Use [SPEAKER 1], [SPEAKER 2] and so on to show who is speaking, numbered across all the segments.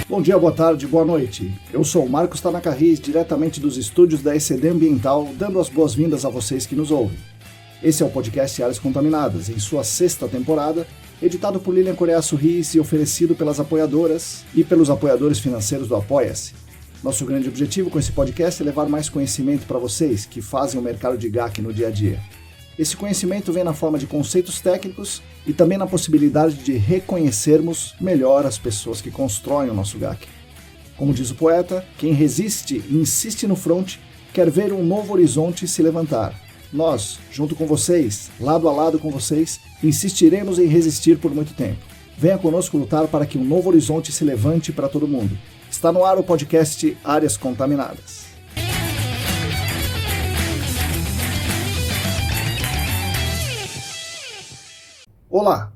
[SPEAKER 1] Bom dia, boa tarde, boa noite. Eu sou o Marcos Tanaka, diretamente dos estúdios da ECD Ambiental, dando as boas-vindas a vocês que nos ouvem. Esse é o podcast Áreas Contaminadas, em sua 6ª temporada, editado por Lilian Coreaço Riz e oferecido pelas apoiadoras e pelos apoiadores financeiros do Apoia-se. Nosso grande objetivo com esse podcast é levar mais conhecimento para vocês que fazem o mercado de GAC no dia a dia. Esse conhecimento vem na forma de conceitos técnicos e também na possibilidade de reconhecermos melhor as pessoas que constroem o nosso GAC. Como diz o poeta, quem resiste e insiste no fronte quer ver um novo horizonte se levantar. Nós, junto com vocês, lado a lado com vocês, insistiremos em resistir por muito tempo. Venha conosco lutar para que um novo horizonte se levante para todo mundo. Está no ar o podcast Áreas Contaminadas. Olá!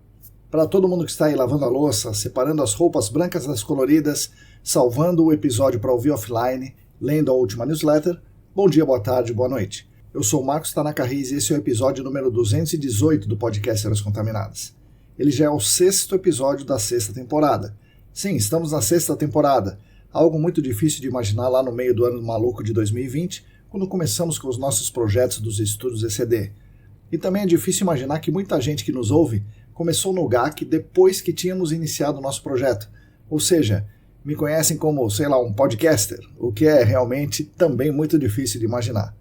[SPEAKER 1] Para todo mundo que está aí lavando a louça, separando as roupas brancas das coloridas, salvando o episódio para ouvir offline, lendo a última newsletter, bom dia, boa tarde, boa noite. Eu sou o Marcos Tanaka Riz e esse é o episódio número 218 do podcast Áreas Contaminadas. Ele já é o 6º episódio da 6ª temporada. Sim, estamos na 6ª temporada, algo muito difícil de imaginar lá no meio do ano maluco de 2020, quando começamos com os nossos projetos dos estúdios ECD. E também é difícil imaginar que muita gente que nos ouve começou no GAC depois que tínhamos iniciado o nosso projeto. Ou seja, me conhecem como, um podcaster, o que é realmente também muito difícil de imaginar.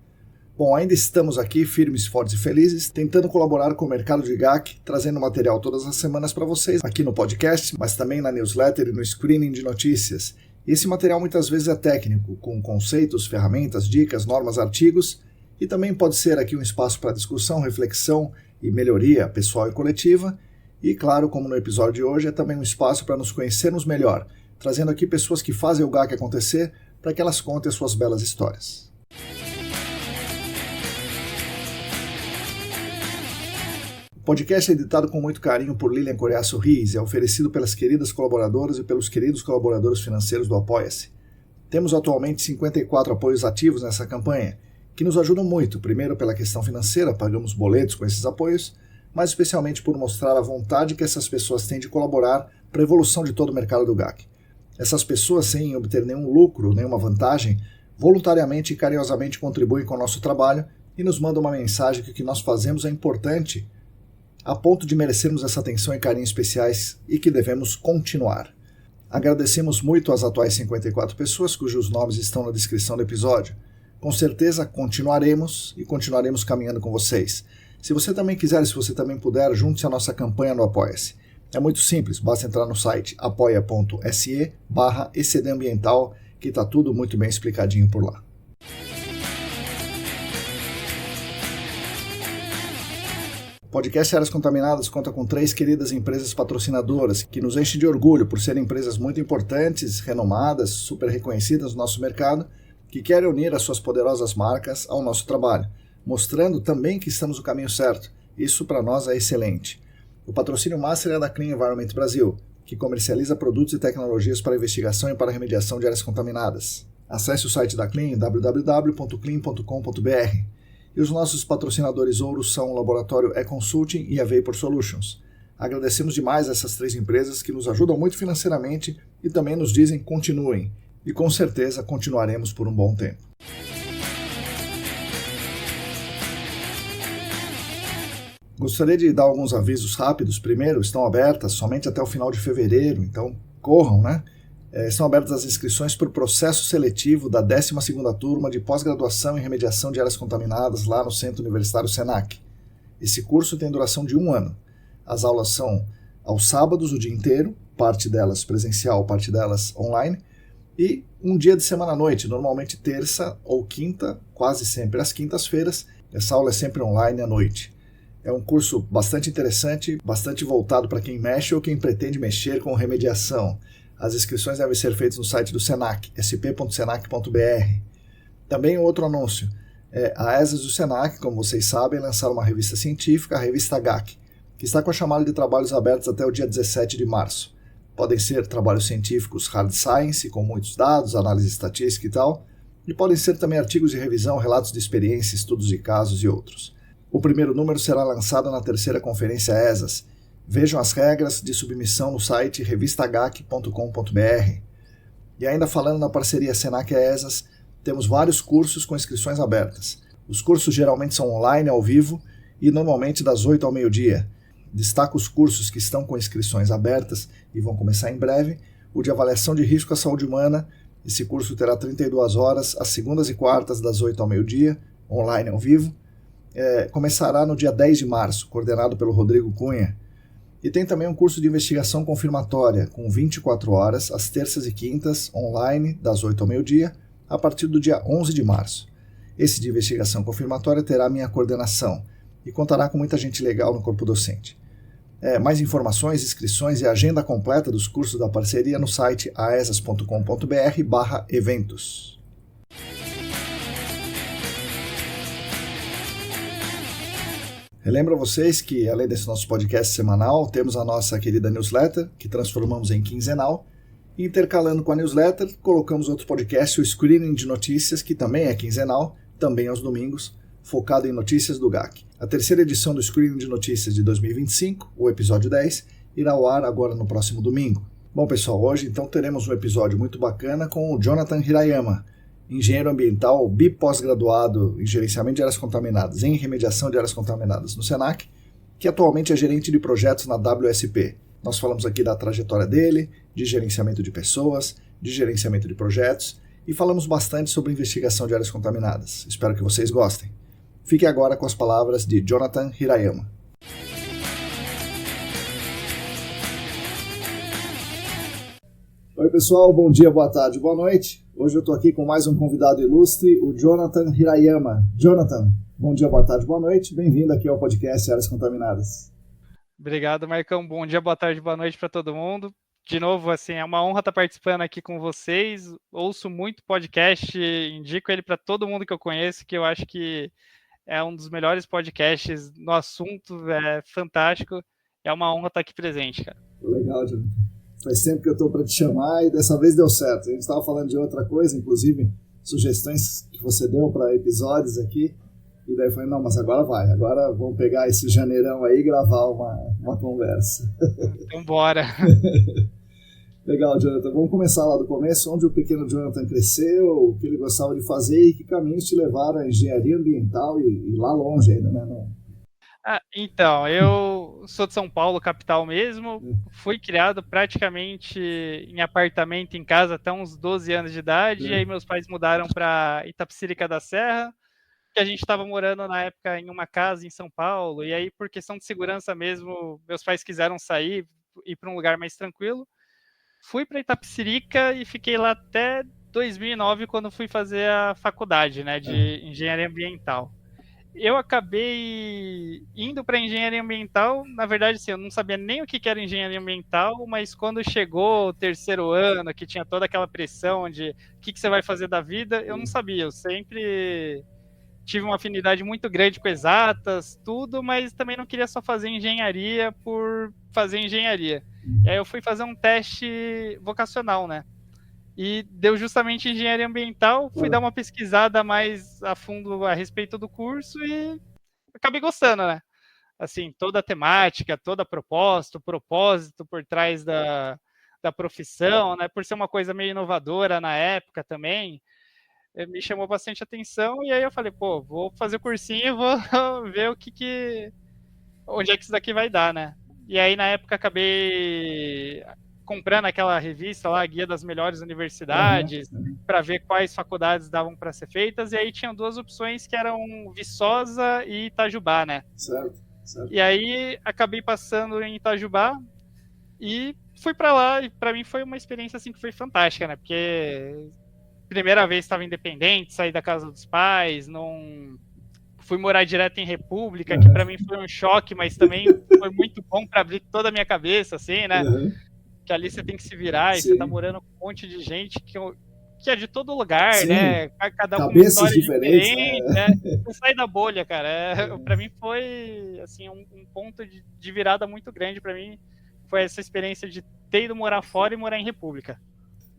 [SPEAKER 1] Bom, ainda estamos aqui firmes, fortes e felizes, tentando colaborar com o mercado de GAC, trazendo material todas as semanas para vocês, aqui no podcast, mas também na newsletter e no screening de notícias. E esse material muitas vezes é técnico, com conceitos, ferramentas, dicas, normas, artigos, e também pode ser aqui um espaço para discussão, reflexão e melhoria pessoal e coletiva. E claro, como no episódio de hoje, é também um espaço para nos conhecermos melhor, trazendo aqui pessoas que fazem o GAC acontecer para que elas contem as suas belas histórias. O podcast é editado com muito carinho por Lilian Coreaço Riz e é oferecido pelas queridas colaboradoras e pelos queridos colaboradores financeiros do Apoia-se. Temos atualmente 54 apoios ativos nessa campanha, que nos ajudam muito, primeiro pela questão financeira, pagamos boletos com esses apoios, mas especialmente por mostrar a vontade que essas pessoas têm de colaborar para a evolução de todo o mercado do GAC. Essas pessoas, sem obter nenhum lucro, nenhuma vantagem, voluntariamente e carinhosamente contribuem com o nosso trabalho e nos mandam uma mensagem que o que nós fazemos é importante, a ponto de merecermos essa atenção e carinho especiais e que devemos continuar. Agradecemos muito às atuais 54 pessoas cujos nomes estão na descrição do episódio. Com certeza continuaremos e continuaremos caminhando com vocês. Se você também quiser, se você também puder, junte-se à nossa campanha no Apoia-se. É muito simples, basta entrar no site apoia.se/ECD Ambiental, que está tudo muito bem explicadinho por lá. O podcast Áreas Contaminadas conta com 3 queridas empresas patrocinadoras que nos enchem de orgulho por serem empresas muito importantes, renomadas, super reconhecidas no nosso mercado, que querem unir as suas poderosas marcas ao nosso trabalho, mostrando também que estamos no caminho certo. Isso para nós é excelente. O patrocínio master é da Clean Environment Brasil, que comercializa produtos e tecnologias para investigação e para remediação de áreas contaminadas. Acesse o site da Clean, www.clean.com.br. E os nossos patrocinadores ouros são o Laboratório E-Consulting e a Vapor Solutions. Agradecemos demais a essas 3 empresas que nos ajudam muito financeiramente e também nos dizem continuem. E com certeza continuaremos por um bom tempo. Gostaria de dar alguns avisos rápidos. Primeiro, estão abertas somente até o final de fevereiro, então corram, né? Estão abertas as inscrições para o processo seletivo da 12ª turma de pós-graduação em remediação de áreas contaminadas lá no Centro Universitário Senac. Esse curso tem duração de 1 ano. As aulas são aos sábados o dia inteiro, parte delas presencial, parte delas online, e um dia de semana à noite, normalmente terça ou quinta, quase sempre às quintas-feiras. Essa aula é sempre online à noite. É um curso bastante interessante, bastante voltado para quem mexe ou quem pretende mexer com remediação. As inscrições devem ser feitas no site do Senac, sp.senac.br. Também outro anúncio. A ESAS do Senac, como vocês sabem, lançaram uma revista científica, a revista GAC, que está com a chamada de trabalhos abertos até o dia 17 de março. Podem ser trabalhos científicos hard science, com muitos dados, análise estatística e tal, e podem ser também artigos de revisão, relatos de experiência, estudos de casos e outros. O primeiro número será lançado na 3ª Conferência ESAS. Vejam as regras de submissão no site revistagac.com.br. E ainda falando na parceria Senac-ESAS, temos vários cursos com inscrições abertas. Os cursos geralmente são online, ao vivo, e normalmente das 8 ao meio-dia. Destaco os cursos que estão com inscrições abertas e vão começar em breve. O de avaliação de risco à saúde humana, esse curso terá 32 horas, às segundas e quartas, das 8 ao meio-dia, online, ao vivo. Começará no dia 10 de março, coordenado pelo Rodrigo Cunha. E tem também um curso de investigação confirmatória, com 24 horas, às terças e quintas, online, das 8 ao meio-dia, a partir do dia 11 de março. Esse de investigação confirmatória terá minha coordenação e contará com muita gente legal no corpo docente. Mais informações, inscrições e agenda completa dos cursos da parceria no site aesas.com.br/eventos. Relembro a vocês que, além desse nosso podcast semanal, temos a nossa querida newsletter, que transformamos em quinzenal. E intercalando com a newsletter, colocamos outro podcast, o Screening de Notícias, que também é quinzenal, também aos domingos, focado em notícias do GAC. A terceira edição do Screening de Notícias de 2025, o episódio 10, irá ao ar agora no próximo domingo. Bom, pessoal, hoje então teremos um episódio muito bacana com o Jonathan Hirayama, engenheiro ambiental pós-graduado em gerenciamento de áreas contaminadas e em remediação de áreas contaminadas no Senac, que atualmente é gerente de projetos na WSP. Nós falamos aqui da trajetória dele, de gerenciamento de pessoas, de gerenciamento de projetos e falamos bastante sobre investigação de áreas contaminadas. Espero que vocês gostem. Fique agora com as palavras de Jonathan Hirayama. Oi pessoal, bom dia, boa tarde, boa noite. Hoje eu estou aqui com mais um convidado ilustre, o Jonathan Hirayama. Jonathan, bom dia, boa tarde, boa noite. Bem-vindo aqui ao podcast Áreas Contaminadas.
[SPEAKER 2] Obrigado, Marcão. Bom dia, boa tarde, boa noite para todo mundo. De novo, assim, é uma honra estar participando aqui com vocês. Ouço muito podcast, indico ele para todo mundo que eu conheço, que eu acho que é um dos melhores podcasts no assunto, é fantástico. É uma honra estar aqui presente, cara.
[SPEAKER 1] Legal, Jonathan. Faz tempo que eu estou para te chamar e dessa vez deu certo. A gente estava falando de outra coisa, inclusive sugestões que você deu para episódios aqui. E daí eu falei, não, mas agora vai. Agora vamos pegar esse janeirão aí e gravar uma conversa.
[SPEAKER 2] Então bora.
[SPEAKER 1] Legal, Jonathan. Vamos começar lá do começo, onde o pequeno Jonathan cresceu, o que ele gostava de fazer e que caminhos te levaram à engenharia ambiental e lá longe ainda, né?
[SPEAKER 2] Então, eu sou de São Paulo, capital mesmo. Fui criado praticamente em apartamento em casa até uns 12 anos de idade. E aí meus pais mudaram para Itapecerica da Serra, que a gente estava morando na época em uma casa em São Paulo. E aí, por questão de segurança mesmo, meus pais quiseram sair, ir para um lugar mais tranquilo. Fui para Itapecerica e fiquei lá até 2009, quando fui fazer a faculdade, né, de engenharia ambiental. Eu acabei indo para engenharia ambiental, na verdade, assim, eu não sabia nem o que era engenharia ambiental, mas quando chegou o terceiro ano, que tinha toda aquela pressão de o que você vai fazer da vida, eu não sabia. Eu sempre tive uma afinidade muito grande com exatas, tudo, mas também não queria só fazer engenharia por fazer engenharia. E aí eu fui fazer um teste vocacional, né? E deu justamente engenharia ambiental, fui dar uma pesquisada mais a fundo a respeito do curso e acabei gostando, né? Assim, toda a temática, toda a proposta, o propósito por trás da profissão, né? Por ser uma coisa meio inovadora na época também, me chamou bastante atenção. E aí eu falei, pô, vou fazer o cursinho e vou ver onde é que isso daqui vai dar, né? E aí na época acabei comprando aquela revista lá, Guia das Melhores Universidades, para ver quais faculdades davam para ser feitas, e aí tinham duas opções que eram Viçosa e Itajubá, né?
[SPEAKER 1] Certo.
[SPEAKER 2] E aí acabei passando em Itajubá e fui para lá, e para mim foi uma experiência assim que foi fantástica, né? Porque primeira vez estava independente, saí da casa dos pais, não fui morar direto em República, que para mim foi um choque, mas também foi muito bom para abrir toda a minha cabeça, assim, né? Que ali você tem que se virar. Sim. E você tá morando com um monte de gente que é de todo lugar, sim, né? Cada um com uma história diferente, né? Você sai da bolha, cara. Pra mim foi, assim, um ponto de virada muito grande pra mim. Foi essa experiência de ter ido morar fora e morar em República.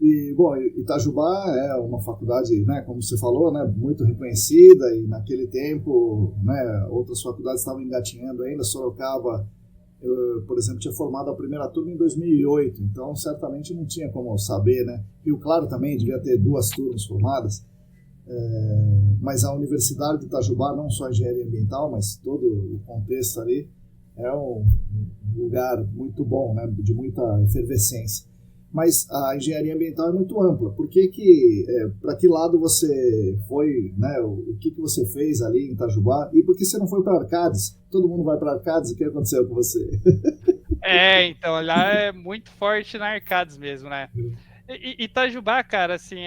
[SPEAKER 1] E, bom, Itajubá é uma faculdade, né, como você falou, né, muito reconhecida, e naquele tempo, né, outras faculdades estavam engatinhando ainda. Sorocaba eu, por exemplo, tinha formado a primeira turma em 2008, então certamente não tinha como saber, né? Rio Claro também devia ter 2 turmas formadas, mas a Universidade de Itajubá, não só a engenharia ambiental, mas todo o contexto ali, é um lugar muito bom, né? De muita efervescência. Mas a engenharia ambiental é muito ampla. Para que lado você foi, né? O que você fez ali em Itajubá? E por que você não foi para Arcades? Todo mundo vai para Arcades, o que aconteceu com você?
[SPEAKER 2] Então, lá é muito forte na Arcades mesmo, né? Itajubá, cara, assim,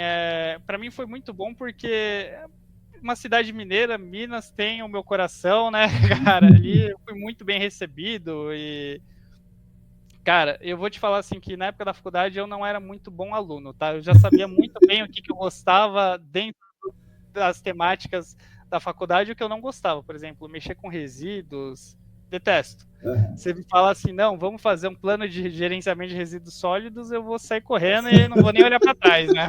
[SPEAKER 2] para mim foi muito bom porque uma cidade mineira, Minas tem o meu coração, né, cara? Ali eu fui muito bem recebido e... Cara, eu vou te falar assim que na época da faculdade eu não era muito bom aluno, tá? Eu já sabia muito bem o que eu gostava dentro das temáticas da faculdade e o que eu não gostava. Por exemplo, mexer com resíduos, detesto. Você me fala assim, não, vamos fazer um plano de gerenciamento de resíduos sólidos, eu vou sair correndo e não vou nem olhar para trás, né?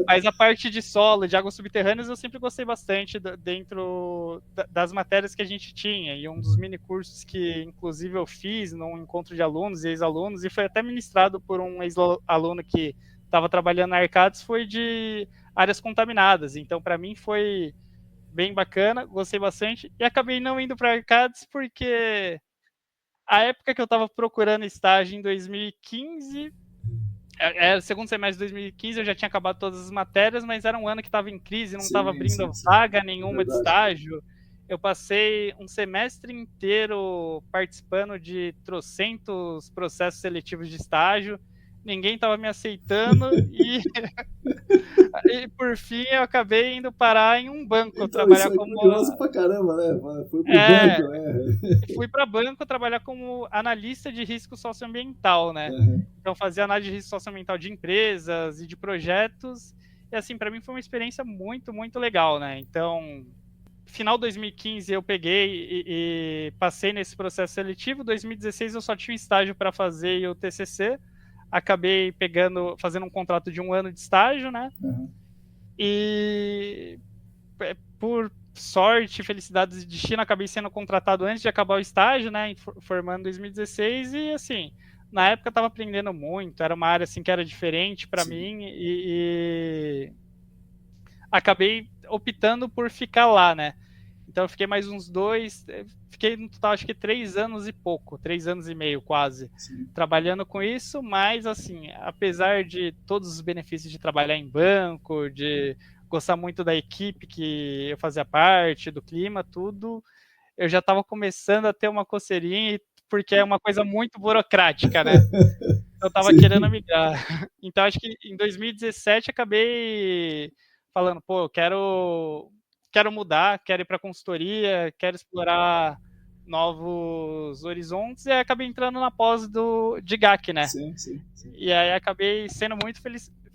[SPEAKER 2] Mas a parte de solo, de águas subterrâneas, eu sempre gostei bastante dentro das matérias que a gente tinha. E um dos mini cursos que, inclusive, eu fiz num encontro de alunos e ex-alunos, e foi até ministrado por um ex-aluno que estava trabalhando na Arcades, foi de áreas contaminadas. Então, para mim, foi bem bacana, gostei bastante. E acabei não indo para Arcades porque a época que eu estava procurando estágio em 2015... segundo semestre de 2015, eu já tinha acabado todas as matérias, mas era um ano que estava em crise, não estava abrindo vaga nenhuma de estágio. Eu passei um semestre inteiro participando de trocentos processos seletivos de estágio, ninguém estava me aceitando e por fim eu acabei indo parar em um banco,
[SPEAKER 1] Então,
[SPEAKER 2] trabalhar
[SPEAKER 1] isso é
[SPEAKER 2] como...
[SPEAKER 1] curioso pra caramba, né? Foi pro banco, né?
[SPEAKER 2] Fui para banco trabalhar como analista de risco socioambiental, né? Então fazia análise de risco socioambiental de empresas e de projetos, e assim, para mim foi uma experiência muito, muito legal, né? Então, final de 2015 eu peguei e passei nesse processo seletivo, 2016 eu só tinha um estágio para fazer e o TCC, acabei fazendo um contrato de 1 ano de estágio, né? E por sorte, felicidade de destino, acabei sendo contratado antes de acabar o estágio, né? Formando em 2016 e assim, na época eu estava aprendendo muito, era uma área assim que era diferente para mim e acabei optando por ficar lá, né? Então eu fiquei mais uns 2, fiquei no total acho que 3 anos e pouco, 3 anos e meio quase, trabalhando com isso, mas assim, apesar de todos os benefícios de trabalhar em banco, de gostar muito da equipe que eu fazia parte, do clima, tudo, eu já estava começando a ter uma coceirinha, porque é uma coisa muito burocrática, né? Eu estava querendo migrar. Então acho que em 2017 acabei falando, pô, eu quero mudar, quero ir para consultoria, quero explorar novos horizontes, e aí acabei entrando na pós de GAC, né?
[SPEAKER 1] Sim.
[SPEAKER 2] E aí acabei sendo muito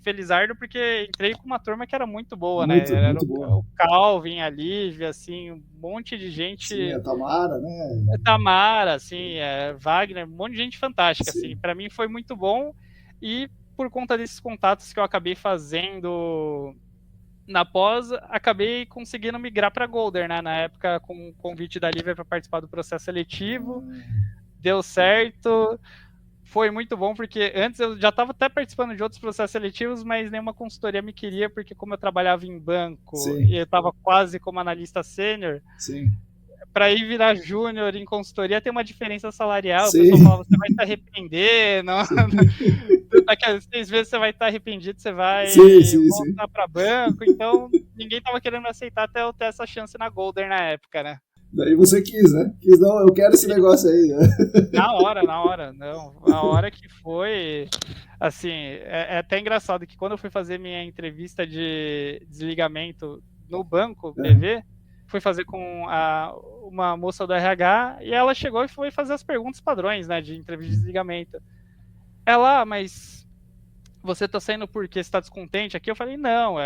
[SPEAKER 2] felizardo, porque entrei com uma turma que era muito boa, né? Era o Calvin, a Lívia, assim, um monte de gente...
[SPEAKER 1] Sim, a Tamara, né?
[SPEAKER 2] Tamara, assim, Wagner, um monte de gente fantástica, assim. Para mim foi muito bom, e por conta desses contatos que eu acabei fazendo na pós, acabei conseguindo migrar para Golder, né? Na época, com o convite da Lívia para participar do processo seletivo. Deu certo. Foi muito bom, porque antes eu já estava até participando de outros processos seletivos, mas nenhuma consultoria me queria, porque como eu trabalhava em banco e eu estava quase como analista sênior, para ir virar júnior em consultoria tem uma diferença salarial. O pessoal fala, você vai se arrepender, daqui a 6 meses você vai estar arrependido, você vai voltar para banco. Então, ninguém estava querendo me aceitar até eu ter essa chance na Golder na época, né?
[SPEAKER 1] Daí você quis, né? Quis, não, eu quero esse negócio aí.
[SPEAKER 2] Na hora, não. A hora que foi, assim, é até engraçado que quando eu fui fazer minha entrevista de desligamento no banco, BV, fui fazer com uma moça do RH, e ela chegou e foi fazer as perguntas padrões, né, de entrevista de desligamento. Ela, mas você tá saindo porque você tá descontente aqui? Eu falei, não,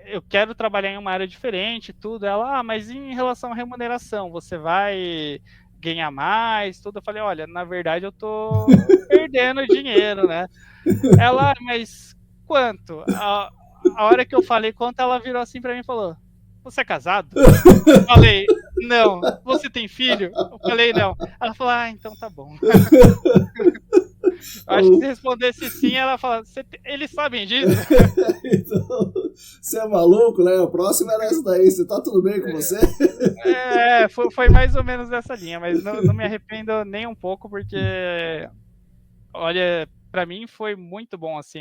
[SPEAKER 2] eu quero trabalhar em uma área diferente, tudo. Ela, mas em relação à remuneração, você vai ganhar mais, tudo? Eu falei, olha, na verdade eu tô perdendo dinheiro, né? Ela, mas quanto? A hora que eu falei quanto, ela virou assim pra mim e falou, você é casado? Eu falei, Não. Você tem filho? Eu falei, não. Ela falou, então tá bom. Acho que se respondesse sim, ela fala, eles sabem disso?
[SPEAKER 1] Então, você é maluco, né? O próximo era essa daí. Você tá tudo bem com você?
[SPEAKER 2] Foi mais ou menos dessa linha, mas não me arrependo nem um pouco, porque, olha, pra mim foi muito bom, assim,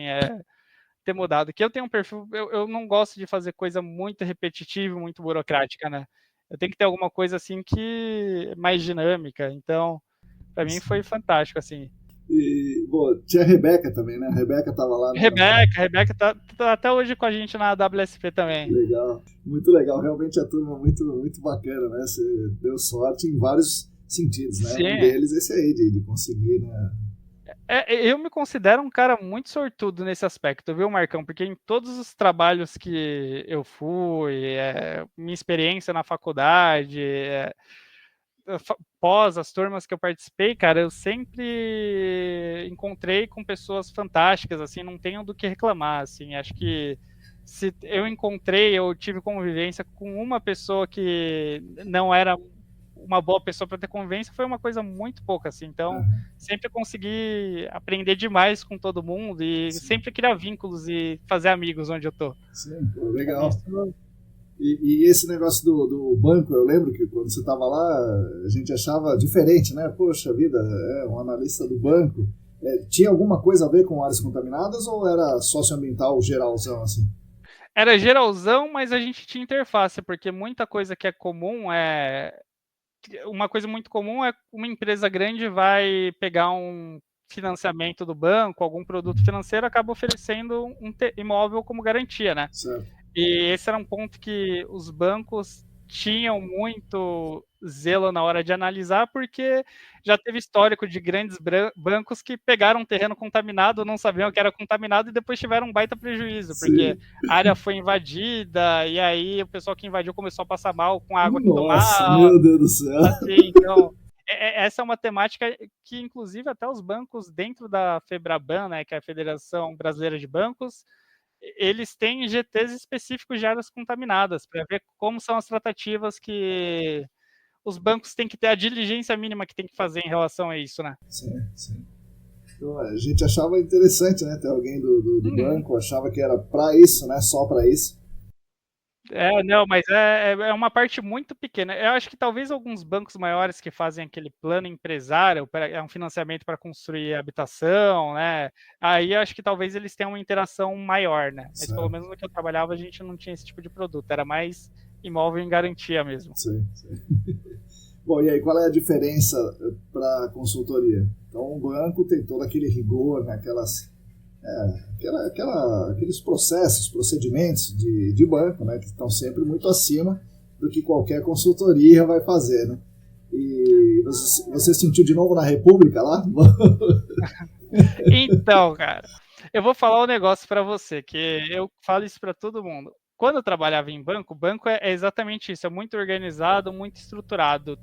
[SPEAKER 2] ter mudado. Que eu tenho um perfil, eu não gosto de fazer coisa muito repetitiva, muito burocrática, né? Eu tenho que ter alguma coisa, assim, que mais dinâmica. Então, pra mim foi fantástico, assim.
[SPEAKER 1] E, bom, tinha a Rebeca também, né? A Rebeca tava lá.
[SPEAKER 2] Rebeca tá até hoje com a gente na WSP também.
[SPEAKER 1] Legal, muito legal. Realmente a turma muito, muito bacana, né? Você deu sorte em vários sentidos, né?
[SPEAKER 2] Sim.
[SPEAKER 1] Um deles esse aí, de conseguir, né?
[SPEAKER 2] Eu me considero um cara muito sortudo nesse aspecto, viu, Marcão? Porque em todos os trabalhos que eu fui, minha experiência na faculdade, pós as turmas que eu participei, cara, eu sempre encontrei com pessoas fantásticas, assim, não tenho do que reclamar, assim, acho que se eu tive convivência com uma pessoa que não era uma boa pessoa para ter convivência, foi uma coisa muito pouca, assim, então sempre consegui aprender demais com todo mundo e sempre criar vínculos e fazer amigos onde eu tô.
[SPEAKER 1] Sim, pô, legal. E esse negócio do banco, eu lembro que quando você estava lá, a gente achava diferente, né? Poxa vida, um analista do banco. Tinha alguma coisa a ver com áreas contaminadas ou era socioambiental geralzão, assim?
[SPEAKER 2] Era geralzão, mas a gente tinha interface, porque muita coisa que é comum uma coisa muito comum é uma empresa grande vai pegar um financiamento do banco, algum produto financeiro, acaba oferecendo um imóvel como garantia, né?
[SPEAKER 1] Certo.
[SPEAKER 2] E esse era um ponto que os bancos tinham muito zelo na hora de analisar, porque já teve histórico de grandes bancos que pegaram um terreno contaminado, não sabiam que era contaminado e depois tiveram um baita prejuízo, porque a área foi invadida e aí o pessoal que invadiu começou a passar mal com a água que tomava.
[SPEAKER 1] Nossa, meu Deus do céu.
[SPEAKER 2] Assim, então, essa é uma temática que, inclusive, até os bancos dentro da FEBRABAN, né, que é a Federação Brasileira de Bancos, eles têm GTs específicos de áreas contaminadas, para ver como são as tratativas que os bancos têm que ter, a diligência mínima que tem que fazer em relação a isso, né?
[SPEAKER 1] Sim, sim. Então, a gente achava interessante, né, ter alguém do banco, achava que era para isso, né, só para isso.
[SPEAKER 2] Não, mas é uma parte muito pequena. Eu acho que talvez alguns bancos maiores que fazem aquele plano empresário, é um financiamento para construir habitação, né? Aí eu acho que talvez eles tenham uma interação maior, né? Mas pelo menos no que eu trabalhava a gente não tinha esse tipo de produto, era mais imóvel em garantia mesmo.
[SPEAKER 1] Sim, sim. Bom, e aí qual é a diferença para consultoria? Então o banco tem todo aquele rigor, né, aqueles processos, procedimentos de banco, né, que estão sempre muito acima do que qualquer consultoria vai fazer, né? E você sentiu de novo na República lá?
[SPEAKER 2] Então, cara, eu vou falar um negócio para você, que eu falo isso para todo mundo. Quando eu trabalhava em banco, banco é exatamente isso, é muito organizado, muito estruturado.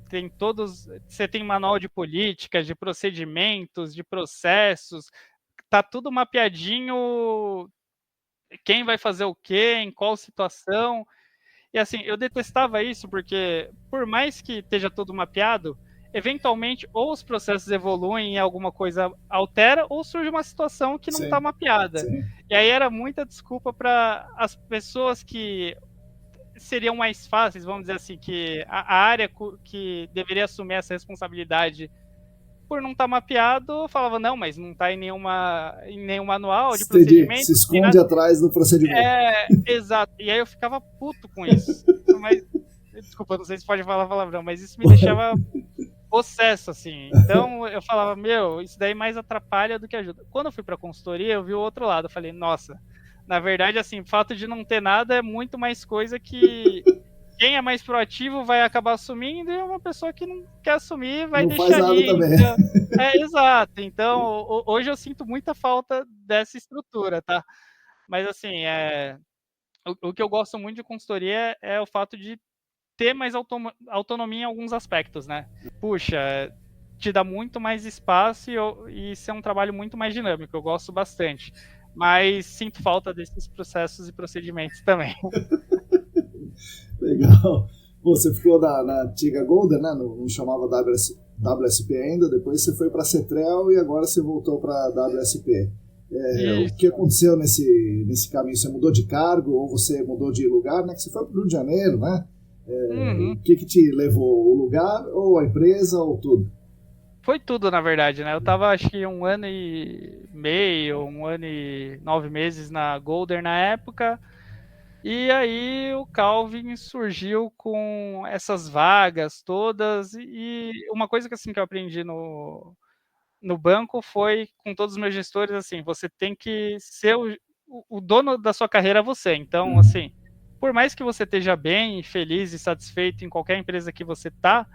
[SPEAKER 2] Você tem manual de políticas, de procedimentos, de processos, tá tudo mapeadinho, quem vai fazer o quê, em qual situação. E assim, eu detestava isso porque, por mais que esteja tudo mapeado, eventualmente ou os processos evoluem e alguma coisa altera, ou surge uma situação que não está mapeada. Sim. E aí era muita desculpa para as pessoas que seriam mais fáceis, vamos dizer assim, que a área que deveria assumir essa responsabilidade por não estar mapeado, falava, não, mas não está em nenhum manual de procedimento.
[SPEAKER 1] Se esconde atrás do procedimento.
[SPEAKER 2] Exato. E aí eu ficava puto com isso. Mas, desculpa, não sei se pode falar palavrão, mas isso me deixava possesso, assim. Então eu falava, isso daí mais atrapalha do que ajuda. Quando eu fui para consultoria, eu vi o outro lado. Eu falei, nossa, na verdade, assim, o fato de não ter nada é muito mais coisa que quem é mais proativo vai acabar assumindo e uma pessoa que não quer assumir vai
[SPEAKER 1] não
[SPEAKER 2] deixar ali.
[SPEAKER 1] Também.
[SPEAKER 2] Então, exato. Então, hoje eu sinto muita falta dessa estrutura, tá? Mas, assim, o que eu gosto muito de consultoria é o fato de ter mais autonomia em alguns aspectos, né? Puxa, te dá muito mais espaço e ser um trabalho muito mais dinâmico. Eu gosto bastante. Mas sinto falta desses processos e procedimentos também.
[SPEAKER 1] Legal. Pô, você ficou na antiga Golden, né? Não chamava WSP ainda, depois você foi para a Cetrel e agora você voltou para a WSP. O que
[SPEAKER 2] Isso.
[SPEAKER 1] aconteceu nesse caminho? Você mudou de cargo ou você mudou de lugar, né? Que você foi para o Rio de Janeiro, né?
[SPEAKER 2] Uhum.
[SPEAKER 1] O que te levou? O lugar ou a empresa ou tudo?
[SPEAKER 2] Foi tudo, na verdade, né? Eu tava, acho que 1 ano e meio, 1 ano e 9 meses na Golden na época. E aí o Calvin surgiu com essas vagas todas. E uma coisa que, assim, que eu aprendi no banco foi, com todos os meus gestores, assim, você tem que ser o dono da sua carreira é você. Então,
[SPEAKER 1] Uhum.
[SPEAKER 2] assim, por mais que você esteja bem, feliz e satisfeito em qualquer empresa que você tá,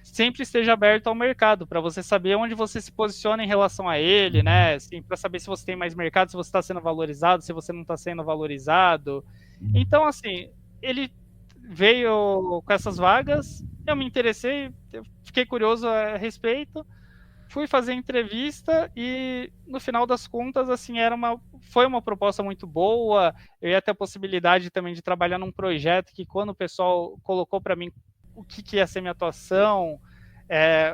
[SPEAKER 2] sempre esteja aberto ao mercado, para você saber onde você se posiciona em relação a ele, né? Assim, para saber se você tem mais mercado, se você está sendo valorizado, se você não está sendo valorizado. Então, assim, ele veio com essas vagas, eu me interessei, eu fiquei curioso a respeito, fui fazer entrevista e no final das contas, assim, foi uma proposta muito boa. Eu ia ter a possibilidade também de trabalhar num projeto que, quando o pessoal colocou para mim o que ia ser minha atuação,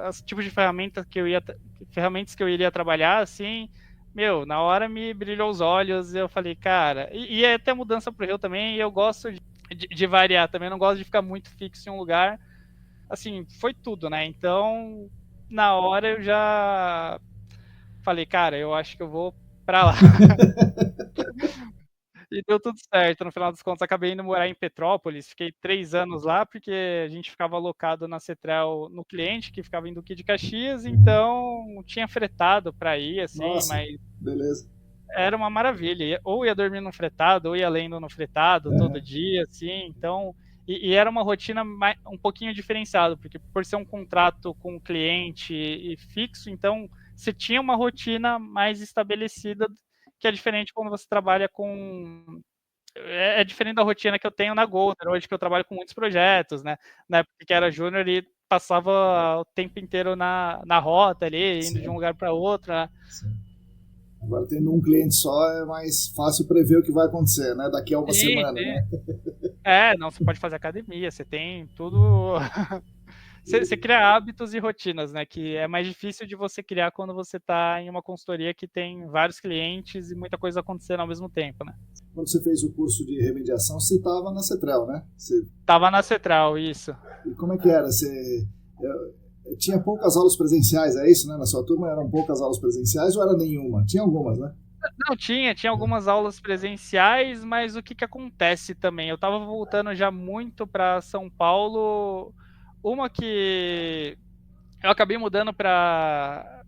[SPEAKER 2] os tipos de ferramentas que eu iria trabalhar, assim, meu, na hora me brilhou os olhos. Eu falei, cara, e até mudança pro Rio também. E eu gosto de variar também, eu não gosto de ficar muito fixo em um lugar. Assim, foi tudo, né? Então, na hora eu já falei, cara, eu acho que eu vou pra lá. E deu tudo certo. No final dos contos, acabei indo morar em Petrópolis. Fiquei 3 anos lá, porque a gente ficava alocado na Cetrel no cliente, que ficava em Duque de Caxias. Então, tinha fretado para ir, assim,
[SPEAKER 1] Nossa,
[SPEAKER 2] mas
[SPEAKER 1] beleza.
[SPEAKER 2] era uma maravilha. Ou ia dormir no fretado, ou ia lendo no fretado todo
[SPEAKER 1] Uhum.
[SPEAKER 2] dia, assim. Então, e era uma rotina um pouquinho diferenciada, porque por ser um contrato com o cliente e fixo, então você tinha uma rotina mais estabelecida, que é diferente quando você trabalha com. É diferente da rotina que eu tenho na Golden, hoje, que eu trabalho com muitos projetos, né? Na época que era júnior, e passava o tempo inteiro na rota ali, indo de um
[SPEAKER 1] Sim,
[SPEAKER 2] lugar para outro, né?
[SPEAKER 1] sim. Agora, tendo um cliente só, é mais fácil prever o que vai acontecer, né? Daqui a uma
[SPEAKER 2] Sim,
[SPEAKER 1] semana,
[SPEAKER 2] sim.
[SPEAKER 1] né?
[SPEAKER 2] Não, você pode fazer academia, você tem tudo. Você cria hábitos e rotinas, né? Que é mais difícil de você criar quando você está em uma consultoria que tem vários clientes e muita coisa acontecendo ao mesmo tempo, né?
[SPEAKER 1] Quando você fez o curso de remediação, você estava na Cetrel, né?
[SPEAKER 2] Tava na Central, isso.
[SPEAKER 1] E como é que era? Tinha poucas aulas presenciais, é isso, né? Na sua turma eram poucas aulas presenciais ou era nenhuma? Tinha algumas, né?
[SPEAKER 2] Não, tinha algumas aulas presenciais, mas o que que acontece também? Eu estava voltando já muito para São Paulo, uma que eu acabei mudando para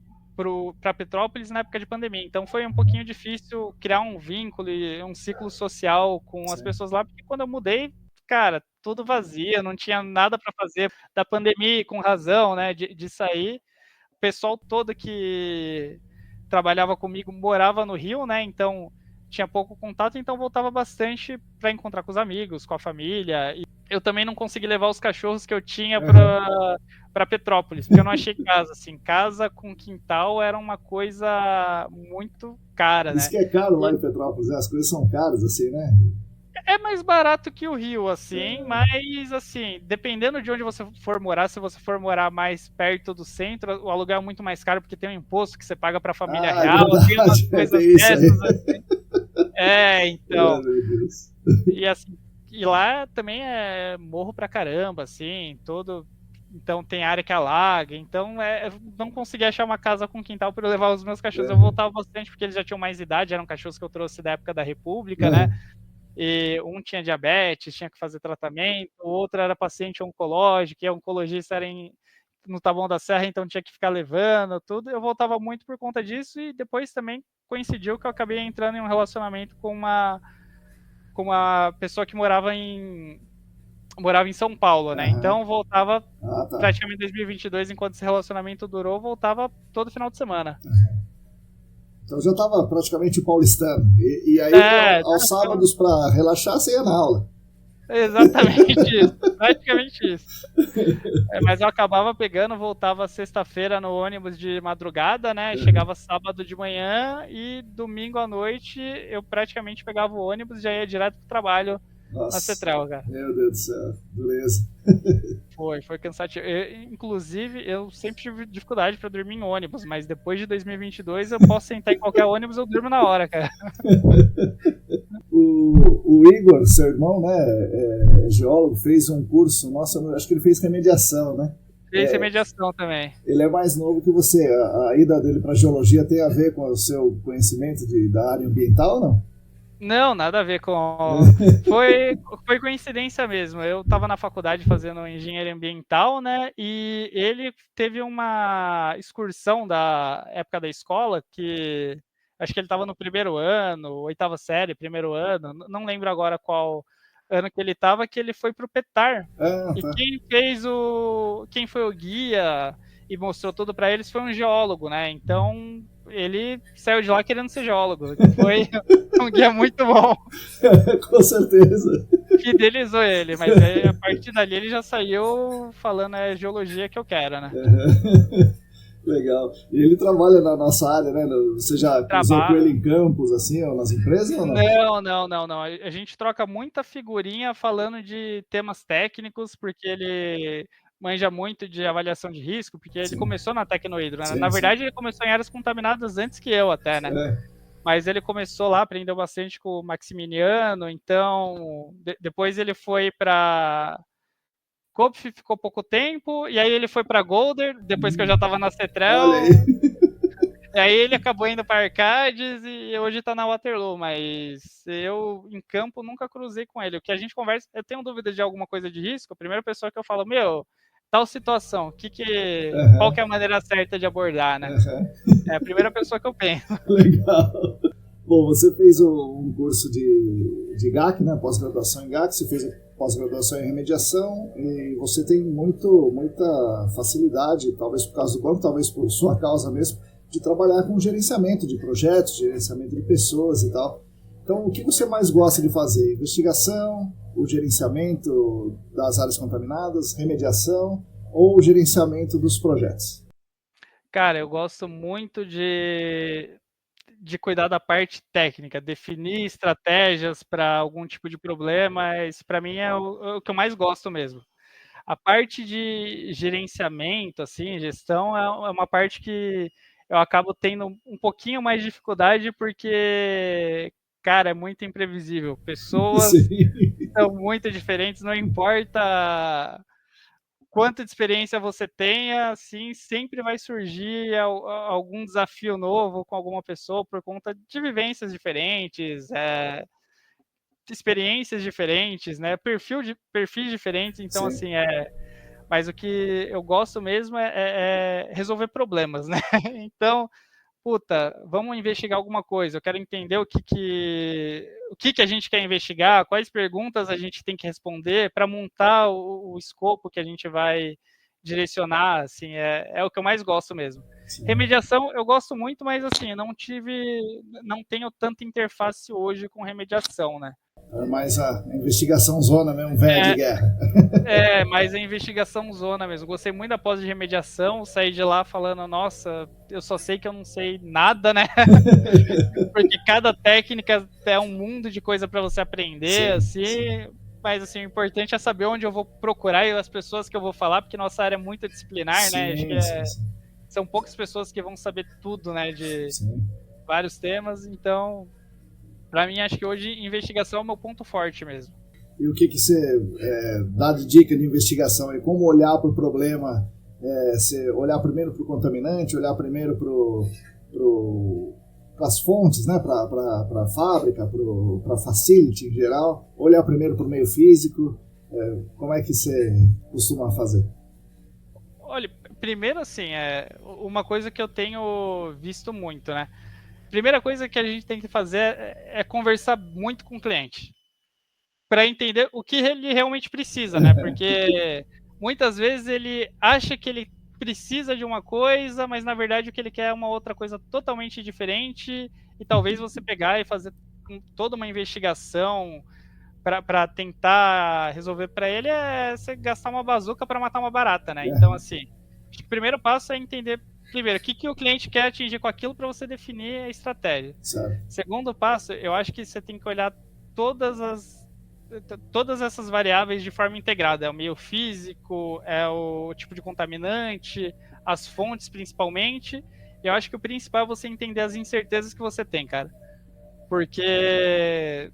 [SPEAKER 2] Petrópolis na época de pandemia, então foi um pouquinho difícil criar um vínculo e um ciclo social com as
[SPEAKER 1] Sim.
[SPEAKER 2] pessoas lá, porque quando eu mudei, cara, tudo vazio, não tinha nada para fazer da pandemia, com razão, né, de sair. O pessoal todo que trabalhava comigo morava no Rio, né? Então tinha pouco contato, então voltava bastante para encontrar com os amigos, com a família. E eu também não consegui levar os cachorros que eu tinha
[SPEAKER 1] Uhum.
[SPEAKER 2] para Petrópolis, porque eu não achei casa. Assim, casa com quintal era uma coisa muito cara,
[SPEAKER 1] Diz
[SPEAKER 2] né?
[SPEAKER 1] que é caro lá
[SPEAKER 2] E
[SPEAKER 1] em Petrópolis, né? As coisas são caras, assim, né?
[SPEAKER 2] é mais barato que o Rio, assim,
[SPEAKER 1] É,
[SPEAKER 2] mas, assim, dependendo de onde você for morar, se você for morar mais perto do centro, o aluguel é muito mais caro, porque tem um imposto que você paga para a família
[SPEAKER 1] é
[SPEAKER 2] real, tem umas
[SPEAKER 1] verdade,
[SPEAKER 2] coisas
[SPEAKER 1] tem isso aí.
[SPEAKER 2] dessas, assim. Então,
[SPEAKER 1] Meu Deus.
[SPEAKER 2] e assim, e lá também é morro pra caramba, assim, todo. Então tem área que alaga, então eu não consegui achar uma casa com quintal para eu levar os meus cachorros. Eu
[SPEAKER 1] Uhum.
[SPEAKER 2] voltava bastante porque eles já tinham mais idade, eram cachorros que eu trouxe da época da República, né?
[SPEAKER 1] Uhum.
[SPEAKER 2] E um tinha diabetes, tinha que fazer tratamento, o outro era paciente oncológico, e a oncologista era no Taboão da Serra, então tinha que ficar levando tudo. Eu voltava muito por conta disso, e depois também coincidiu que eu acabei entrando em um relacionamento com uma pessoa que morava em São Paulo, né?
[SPEAKER 1] Uhum.
[SPEAKER 2] Então voltava
[SPEAKER 1] Ah, tá.
[SPEAKER 2] praticamente em 2022, enquanto esse relacionamento durou, voltava todo final de semana.
[SPEAKER 1] Então já estava praticamente paulistano. E aí, aos
[SPEAKER 2] Então,
[SPEAKER 1] sábados, para relaxar, você ia na aula.
[SPEAKER 2] exatamente isso, praticamente isso. Mas eu acabava pegando, voltava sexta-feira no ônibus de madrugada, né? Chegava sábado de manhã e domingo à noite eu praticamente pegava o ônibus e já ia direto pro trabalho na
[SPEAKER 1] Nossa,
[SPEAKER 2] Central, cara.
[SPEAKER 1] meu Deus do céu, dureza.
[SPEAKER 2] Foi cansativo. Inclusive, eu sempre tive dificuldade para dormir em ônibus, mas depois de 2022 eu posso sentar em qualquer ônibus, eu durmo na hora, cara.
[SPEAKER 1] O Igor, seu irmão, né, é geólogo, fez um curso, nossa, acho que ele fez remediação, né?
[SPEAKER 2] Fez remediação também.
[SPEAKER 1] Ele é mais novo que você. A ida dele para geologia tem a ver com o seu conhecimento da área ambiental ou não?
[SPEAKER 2] Não, nada a ver com. Foi coincidência mesmo. Eu estava na faculdade fazendo engenharia ambiental, né? E ele teve uma excursão da época da escola que acho que ele estava no primeiro ano, oitava série, primeiro ano, não lembro agora qual ano que ele estava, que ele foi para o Petar.
[SPEAKER 1] Ah,
[SPEAKER 2] E
[SPEAKER 1] tá.
[SPEAKER 2] quem foi o guia e mostrou tudo para eles foi um geólogo, né? Então ele saiu de lá querendo ser geólogo. Foi um guia muito bom.
[SPEAKER 1] Com certeza.
[SPEAKER 2] Fidelizou ele, mas aí, a partir dali ele já saiu falando geologia que eu quero, né?
[SPEAKER 1] Legal. E ele trabalha na nossa área, né? Você já cruzou com ele em campos, assim, ou nas empresas ou não?
[SPEAKER 2] Não. A gente troca muita figurinha falando de temas técnicos, porque ele manja muito de avaliação de risco, porque ele começou na Tecnohidro, né? Na verdade, ele começou em áreas contaminadas antes que eu até, né? Mas ele começou lá, aprendeu bastante com o Maximiliano, então depois ele foi para Kopf, ficou pouco tempo, e aí ele foi para Golder, depois que eu já estava na Cetrel. E aí ele acabou indo para Arcades e hoje está na Waterloo, mas eu em campo nunca cruzei com ele. O que a gente conversa, eu tenho dúvida de alguma coisa de risco, a primeira pessoa que eu falo, tal situação, qual que é a maneira certa de abordar, né? É a primeira pessoa que eu penso.
[SPEAKER 1] Legal. Bom, você fez um curso de GAC, né? Pós-graduação em GAC, você fez pós-graduação em remediação e você tem muita facilidade, talvez por causa do banco, talvez por sua causa mesmo, de trabalhar com gerenciamento de projetos, gerenciamento de pessoas e tal. Então, o que você mais gosta de fazer? Investigação, o gerenciamento das áreas contaminadas, remediação ou o gerenciamento dos projetos?
[SPEAKER 2] Cara, eu gosto muito de cuidar da parte técnica, definir estratégias para algum tipo de problema, isso para mim é o que eu mais gosto mesmo. A parte de gerenciamento, assim, gestão, é uma parte que eu acabo tendo um pouquinho mais de dificuldade porque, cara, é muito imprevisível. Pessoas são muito diferentes, não importa quanta experiência você tenha, assim, sempre vai surgir algum desafio novo com alguma pessoa por conta de vivências diferentes, experiências diferentes, né? Perfis diferentes, então, assim, mas o que eu gosto mesmo é resolver problemas, né? Então, puta, vamos investigar alguma coisa. Eu quero entender o que a gente quer investigar, quais perguntas a gente tem que responder para montar o escopo que a gente vai direcionar, assim, é o que eu mais gosto mesmo. Sim. Remediação eu gosto muito, mas assim, não tenho tanta interface hoje com remediação, né?
[SPEAKER 1] É mais a investigação zona mesmo, velho de guerra.
[SPEAKER 2] Mas a investigação zona mesmo. Gostei muito da pós de remediação, saí de lá falando, nossa, eu só sei que eu não sei nada, né? Porque cada técnica é um mundo de coisa para você aprender, sim, assim. Sim. Mas assim, o importante é saber onde eu vou procurar e as pessoas que eu vou falar, porque nossa área é muito disciplinar, sim, né? Acho que são poucas pessoas que vão saber tudo, né? De vários temas, então, para mim, acho que hoje investigação é o meu ponto forte mesmo.
[SPEAKER 1] E o que você dá de dica de investigação? E como olhar para o problema? Você olhar primeiro para o contaminante, olhar primeiro para as fontes, né? Para a fábrica, para a facility em geral, olhar primeiro para o meio físico. Como é que você costuma fazer?
[SPEAKER 2] Olha, primeiro assim, uma coisa que eu tenho visto muito, né? Primeira coisa que a gente tem que fazer é conversar muito com o cliente para entender o que ele realmente precisa, né? Porque muitas vezes ele acha que ele precisa de uma coisa, mas na verdade o que ele quer é uma outra coisa totalmente diferente e talvez você pegar e fazer toda uma investigação para tentar resolver para ele é você gastar uma bazuca para matar uma barata, né? Então, assim, acho que o primeiro passo é entender primeiro, o que o cliente quer atingir com aquilo para você definir a estratégia.
[SPEAKER 1] Certo.
[SPEAKER 2] Segundo passo, eu acho que você tem que olhar todas as todas essas variáveis de forma integrada. É o meio físico, é o tipo de contaminante, as fontes principalmente. E eu acho que o principal é você entender as incertezas que você tem, cara. Porque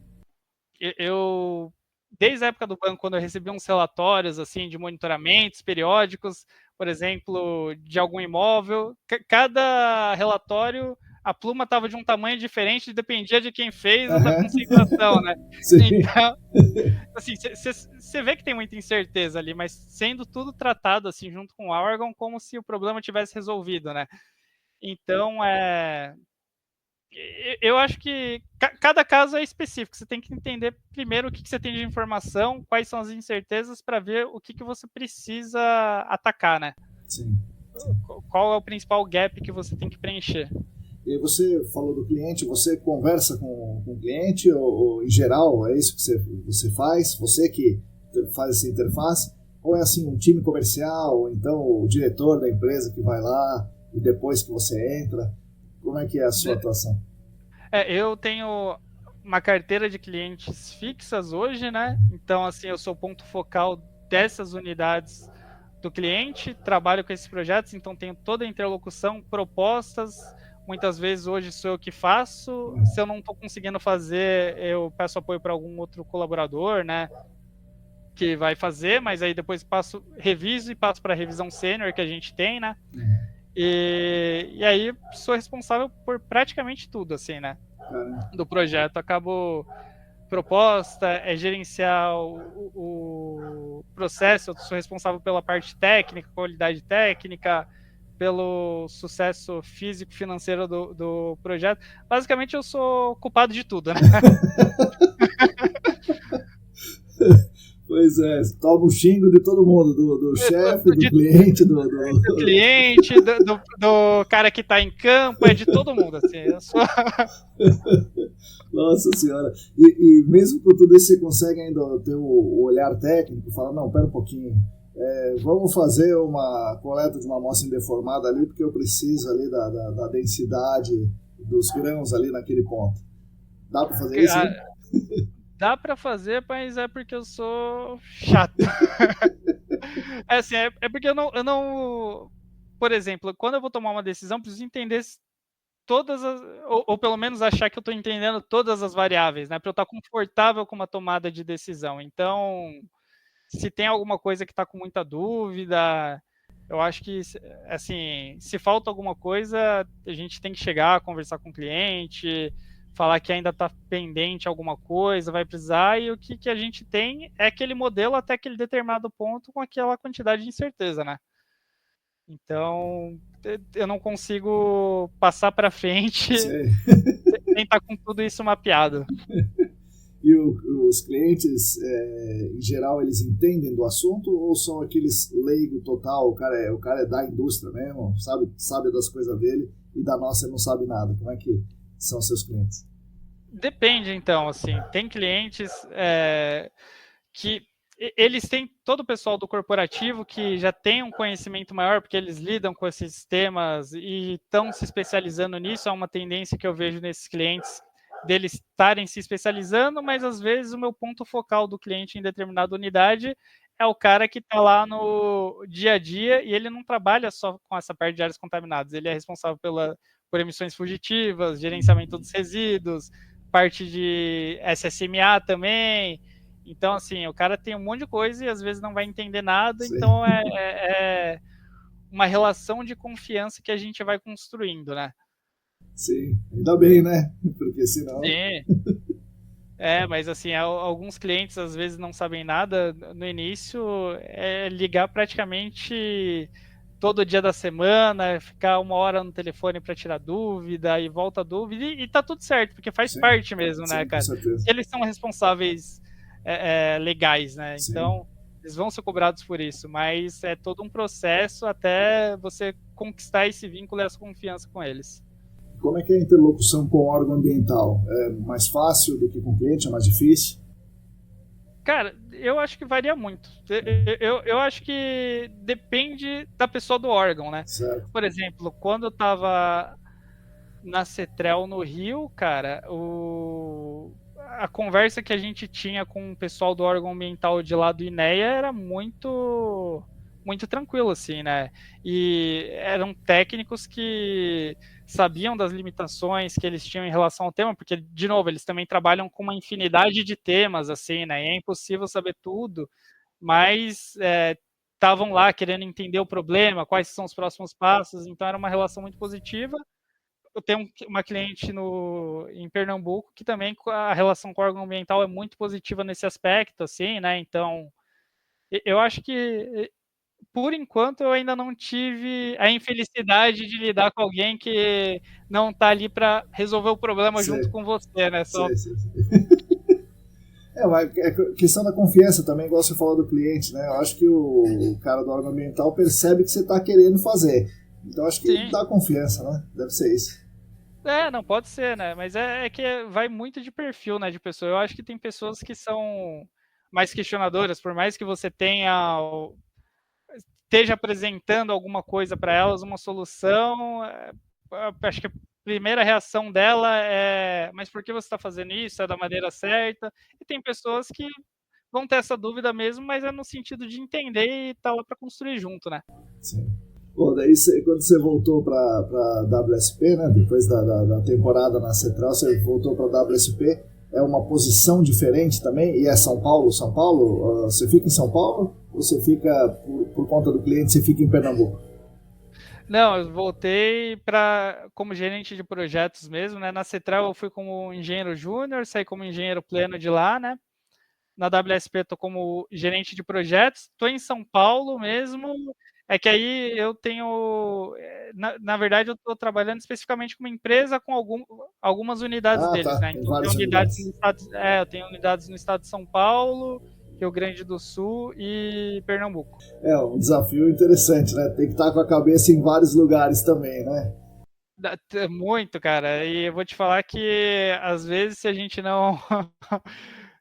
[SPEAKER 2] eu, desde a época do banco, quando eu recebi uns relatórios assim de monitoramentos periódicos, por exemplo, de algum imóvel, cada relatório a pluma estava de um tamanho diferente, dependia de quem fez ou da concentração, né? Então, assim, você vê que tem muita incerteza ali, mas sendo tudo tratado assim junto com o órgão como se o problema tivesse resolvido, né? Então, eu acho que cada caso é específico. Você tem que entender primeiro o que você tem de informação, quais são as incertezas, para ver o que você precisa atacar, né?
[SPEAKER 1] Sim.
[SPEAKER 2] Qual é o principal gap que você tem que preencher.
[SPEAKER 1] E você falou do cliente, você conversa com o cliente ou em geral é isso que você faz? Você que faz essa interface? Ou é assim um time comercial, ou então o diretor da empresa que vai lá e depois que você entra? Como é que é a sua atuação?
[SPEAKER 2] Eu tenho uma carteira de clientes fixas hoje, né? Então, assim, eu sou o ponto focal dessas unidades do cliente, trabalho com esses projetos, então tenho toda a interlocução, propostas. Muitas vezes hoje sou eu que faço. Se eu não estou conseguindo fazer, eu peço apoio para algum outro colaborador, né? Que vai fazer, mas aí depois reviso e passo para a revisão sênior que a gente tem, né? E aí sou responsável por praticamente tudo, assim, né? Do projeto. Acabo proposta, gerenciar o processo, eu sou responsável pela parte técnica, qualidade técnica, pelo sucesso físico financeiro do projeto. Basicamente eu sou culpado de tudo, né?
[SPEAKER 1] Pois é, toma o xingo de todo mundo, do chefe, do cliente, do
[SPEAKER 2] cliente, do cara que está em campo, é de todo mundo, assim. Eu sou...
[SPEAKER 1] Nossa senhora. E mesmo com tudo isso, você consegue ainda ter o olhar técnico, falar, não, pera um pouquinho, vamos fazer uma coleta de uma amostra indeformada ali, porque eu preciso ali da densidade dos grãos ali naquele ponto. Dá para fazer isso? Hein?
[SPEAKER 2] Dá para fazer, mas é porque eu sou chato. Assim, é porque eu não... Por exemplo, quando eu vou tomar uma decisão, preciso entender todas as... Ou pelo menos achar que eu estou entendendo todas as variáveis, né? Para eu estar confortável com uma tomada de decisão. Então, se tem alguma coisa que está com muita dúvida, eu acho que, assim, se falta alguma coisa, a gente tem que chegar, conversar com o cliente, falar que ainda está pendente alguma coisa, vai precisar, e o que a gente tem é aquele modelo até aquele determinado ponto com aquela quantidade de incerteza, né? Então, eu não consigo passar para frente sem estar com tudo isso mapeado.
[SPEAKER 1] E os clientes, em geral, eles entendem do assunto ou são aqueles leigo total, o cara é da indústria mesmo, sabe das coisas dele e da nossa ele não sabe nada? Como é que são seus clientes?
[SPEAKER 2] Depende, então, assim, tem clientes que eles têm todo o pessoal do corporativo que já tem um conhecimento maior, porque eles lidam com esses temas e estão se especializando nisso. É uma tendência que eu vejo nesses clientes, deles estarem se especializando, mas às vezes o meu ponto focal do cliente em determinada unidade é o cara que está lá no dia a dia e ele não trabalha só com essa parte de áreas contaminadas, ele é responsável por emissões fugitivas, gerenciamento dos resíduos, parte de SSMA também. Então, assim, o cara tem um monte de coisa e às vezes não vai entender nada. Sim. Então, é uma relação de confiança que a gente vai construindo, né?
[SPEAKER 1] Sim, ainda bem, né? Porque senão...
[SPEAKER 2] Sim. Mas assim, alguns clientes às vezes não sabem nada. No início, é ligar praticamente todo dia da semana, ficar 1 hora no telefone para tirar dúvida e volta a dúvida, e tá tudo certo, porque faz parte mesmo, né, cara?
[SPEAKER 1] Com certeza.
[SPEAKER 2] Eles são responsáveis legais, né?
[SPEAKER 1] Sim.
[SPEAKER 2] Então, eles vão ser cobrados por isso, mas é todo um processo até você conquistar esse vínculo e essa confiança com eles.
[SPEAKER 1] Como é que é a interlocução com o órgão ambiental? É mais fácil do que com o cliente? É mais difícil?
[SPEAKER 2] Cara, eu acho que varia muito. Eu acho que depende da pessoa do órgão, né?
[SPEAKER 1] Certo.
[SPEAKER 2] Por exemplo, quando eu tava na CETREL no Rio, cara, a conversa que a gente tinha com o pessoal do órgão ambiental de lá do INEA era muito tranquilo, assim, né? E eram técnicos que sabiam das limitações que eles tinham em relação ao tema, porque, de novo, eles também trabalham com uma infinidade de temas, assim, né? E é impossível saber tudo, mas estavam lá querendo entender o problema, quais são os próximos passos, então era uma relação muito positiva. Eu tenho uma cliente em Pernambuco que também a relação com o órgão ambiental é muito positiva nesse aspecto, assim, né? Então, eu acho que, por enquanto, eu ainda não tive a infelicidade de lidar com alguém que não está ali para resolver o problema junto
[SPEAKER 1] Sei,
[SPEAKER 2] com você, né? Só...
[SPEAKER 1] sei. Mas é questão da confiança também, igual você falou do cliente, né? Eu acho que o cara do órgão ambiental percebe que você está querendo fazer. Então acho que
[SPEAKER 2] Sim.
[SPEAKER 1] dá confiança, né? Deve ser isso.
[SPEAKER 2] Não pode ser, né? Mas é que vai muito de perfil, né, de pessoa. Eu acho que tem pessoas que são mais questionadoras, por mais que você esteja apresentando alguma coisa para elas, uma solução, acho que a primeira reação dela é: mas por que você está fazendo isso? É da maneira certa? E tem pessoas que vão ter essa dúvida mesmo, mas é no sentido de entender e estar lá para construir junto, né?
[SPEAKER 1] Sim. Bom, daí quando você voltou para WSP, né, depois da temporada na Central, você voltou para WSP, é uma posição diferente também, e é São Paulo? São Paulo? Você fica em São Paulo ou você fica, por conta do cliente, você fica em Pernambuco?
[SPEAKER 2] Não, eu voltei como gerente de projetos mesmo, né? Na Central eu fui como engenheiro júnior, saí como engenheiro pleno de lá, né? Na WSP estou como gerente de projetos, estou em São Paulo mesmo, é que aí eu tenho, na verdade eu estou trabalhando especificamente com uma empresa com algumas unidades
[SPEAKER 1] Ah,
[SPEAKER 2] deles,
[SPEAKER 1] tá,
[SPEAKER 2] né?
[SPEAKER 1] tem
[SPEAKER 2] Então
[SPEAKER 1] várias unidades.
[SPEAKER 2] eu tenho unidades no estado de São Paulo, Rio Grande do Sul e Pernambuco.
[SPEAKER 1] É um desafio interessante, né? Tem que estar com a cabeça em vários lugares também, né?
[SPEAKER 2] Muito, cara. E eu vou te falar que às vezes se a gente não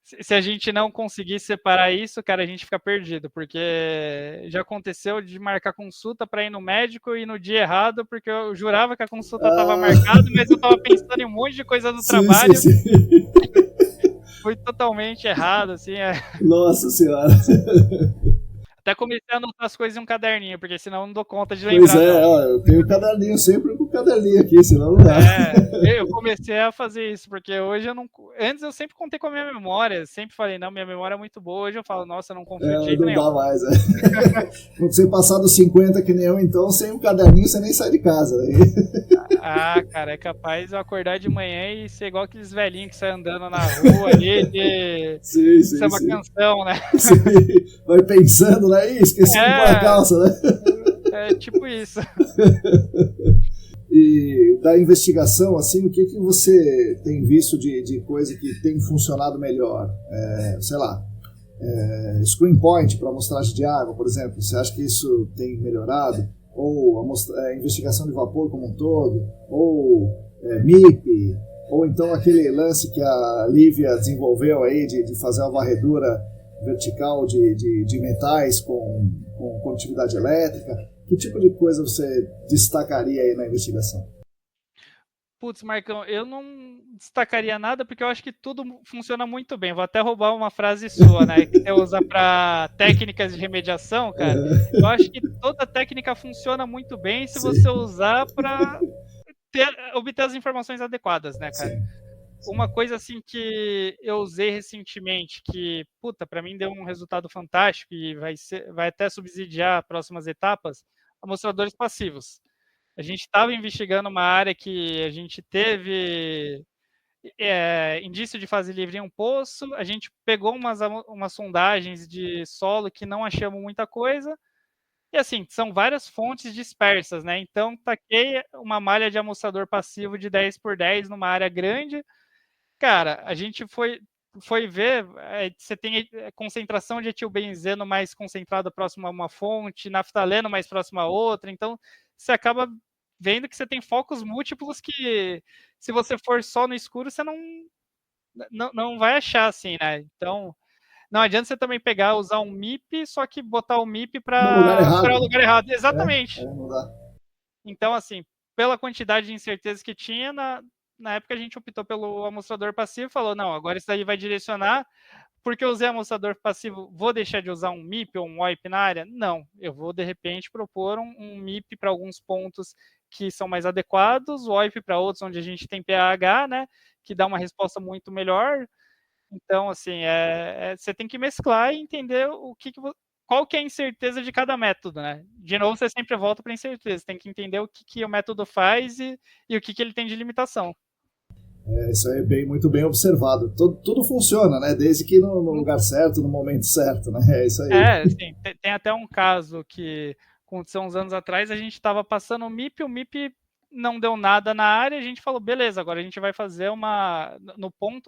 [SPEAKER 2] se a gente não conseguir separar isso, cara, a gente fica perdido, porque já aconteceu de marcar consulta para ir no médico e no dia errado, porque eu jurava que a consulta estava
[SPEAKER 1] Ah,
[SPEAKER 2] marcada, mas eu estava pensando em um monte de coisa do
[SPEAKER 1] sim, sim,
[SPEAKER 2] trabalho,
[SPEAKER 1] sim.
[SPEAKER 2] foi totalmente errado, assim.
[SPEAKER 1] Nossa senhora.
[SPEAKER 2] Até comecei a anotar as coisas em um caderninho, porque senão eu não dou conta de
[SPEAKER 1] Pois
[SPEAKER 2] lembrar,
[SPEAKER 1] é,
[SPEAKER 2] não.
[SPEAKER 1] ó, eu tenho o caderninho sempre com o caderninho aqui, senão não dá.
[SPEAKER 2] Eu comecei a fazer isso, porque hoje eu não. Antes eu sempre contei com a minha memória, sempre falei, não, minha memória é muito boa. Hoje eu falo, nossa, eu não confio de
[SPEAKER 1] É,
[SPEAKER 2] jeito
[SPEAKER 1] não
[SPEAKER 2] nenhum.
[SPEAKER 1] dá mais. É. Quando você passar dos 50 que nem eu, então, sem o caderninho você nem sai de casa. Né?
[SPEAKER 2] Ah, cara, é capaz eu acordar de manhã e ser igual aqueles velhinhos que saem andando na rua ali de
[SPEAKER 1] Sim, sim,
[SPEAKER 2] samba
[SPEAKER 1] sim.
[SPEAKER 2] canção, né?
[SPEAKER 1] Sim. Vai pensando, né? Ih, esqueci de pôr a
[SPEAKER 2] É,
[SPEAKER 1] calça, né?
[SPEAKER 2] é tipo isso.
[SPEAKER 1] E da investigação, assim, o que, que você tem visto de coisa que tem funcionado melhor? Sei lá, screen point para amostragem de água, por exemplo. Você acha que isso tem melhorado? Ou a investigação de vapor como um todo? Ou MIP? Ou então aquele lance que a Lívia desenvolveu aí de fazer a varredura vertical de metais com condutividade elétrica? Que tipo de coisa você destacaria aí na investigação?
[SPEAKER 2] Putz, Marcão, eu não destacaria nada porque eu acho que tudo funciona muito bem. Vou até roubar uma frase sua, né? Que você usa para técnicas de remediação, cara. Eu acho que toda técnica funciona muito bem se você
[SPEAKER 1] Sim,
[SPEAKER 2] usar para obter as informações adequadas, né, cara?
[SPEAKER 1] sim,
[SPEAKER 2] Uma
[SPEAKER 1] sim.
[SPEAKER 2] coisa assim que eu usei recentemente, que, puta, para mim deu um resultado fantástico e vai até subsidiar próximas etapas, amostradores passivos. A gente estava investigando uma área que a gente teve indício de fase livre em um poço, a gente pegou umas sondagens de solo que não achamos muita coisa, e assim, são várias fontes dispersas, né? Então, taquei uma malha de amostrador passivo de 10 por 10 numa área grande. Cara, a gente foi ver, você tem concentração de etilbenzeno mais concentrada próximo a uma fonte, naftaleno mais próximo a outra, então você acaba vendo que você tem focos múltiplos que, se você for só no escuro, você não vai achar, assim, né? Então, não adianta você também pegar, usar um MIP, só que botar o MIP
[SPEAKER 1] No lugar
[SPEAKER 2] para o
[SPEAKER 1] errado.
[SPEAKER 2] lugar errado.
[SPEAKER 1] É,
[SPEAKER 2] Exatamente.
[SPEAKER 1] não dá.
[SPEAKER 2] Então, assim, pela quantidade de incertezas que tinha, na época a gente optou pelo amostrador passivo, falou, não, agora isso daí vai direcionar, porque eu usei amostrador passivo, vou deixar de usar um MIP ou um WIP na área? Não, eu vou de repente propor um MIP para alguns pontos que são mais adequados, WIP para outros onde a gente tem pH, né, que dá uma resposta muito melhor. Então, assim, você tem que mesclar e entender qual que é a incerteza de cada método, né? De novo, você sempre volta para a incerteza. Você tem que entender o que o método faz e o que ele tem de limitação.
[SPEAKER 1] Isso aí é muito bem observado. Tudo funciona, né? Desde que no lugar certo, no momento certo, né? É isso aí.
[SPEAKER 2] Sim, tem até um caso que aconteceu uns anos atrás, a gente estava passando o MIP não deu nada na área, a gente falou, beleza, agora a gente vai fazer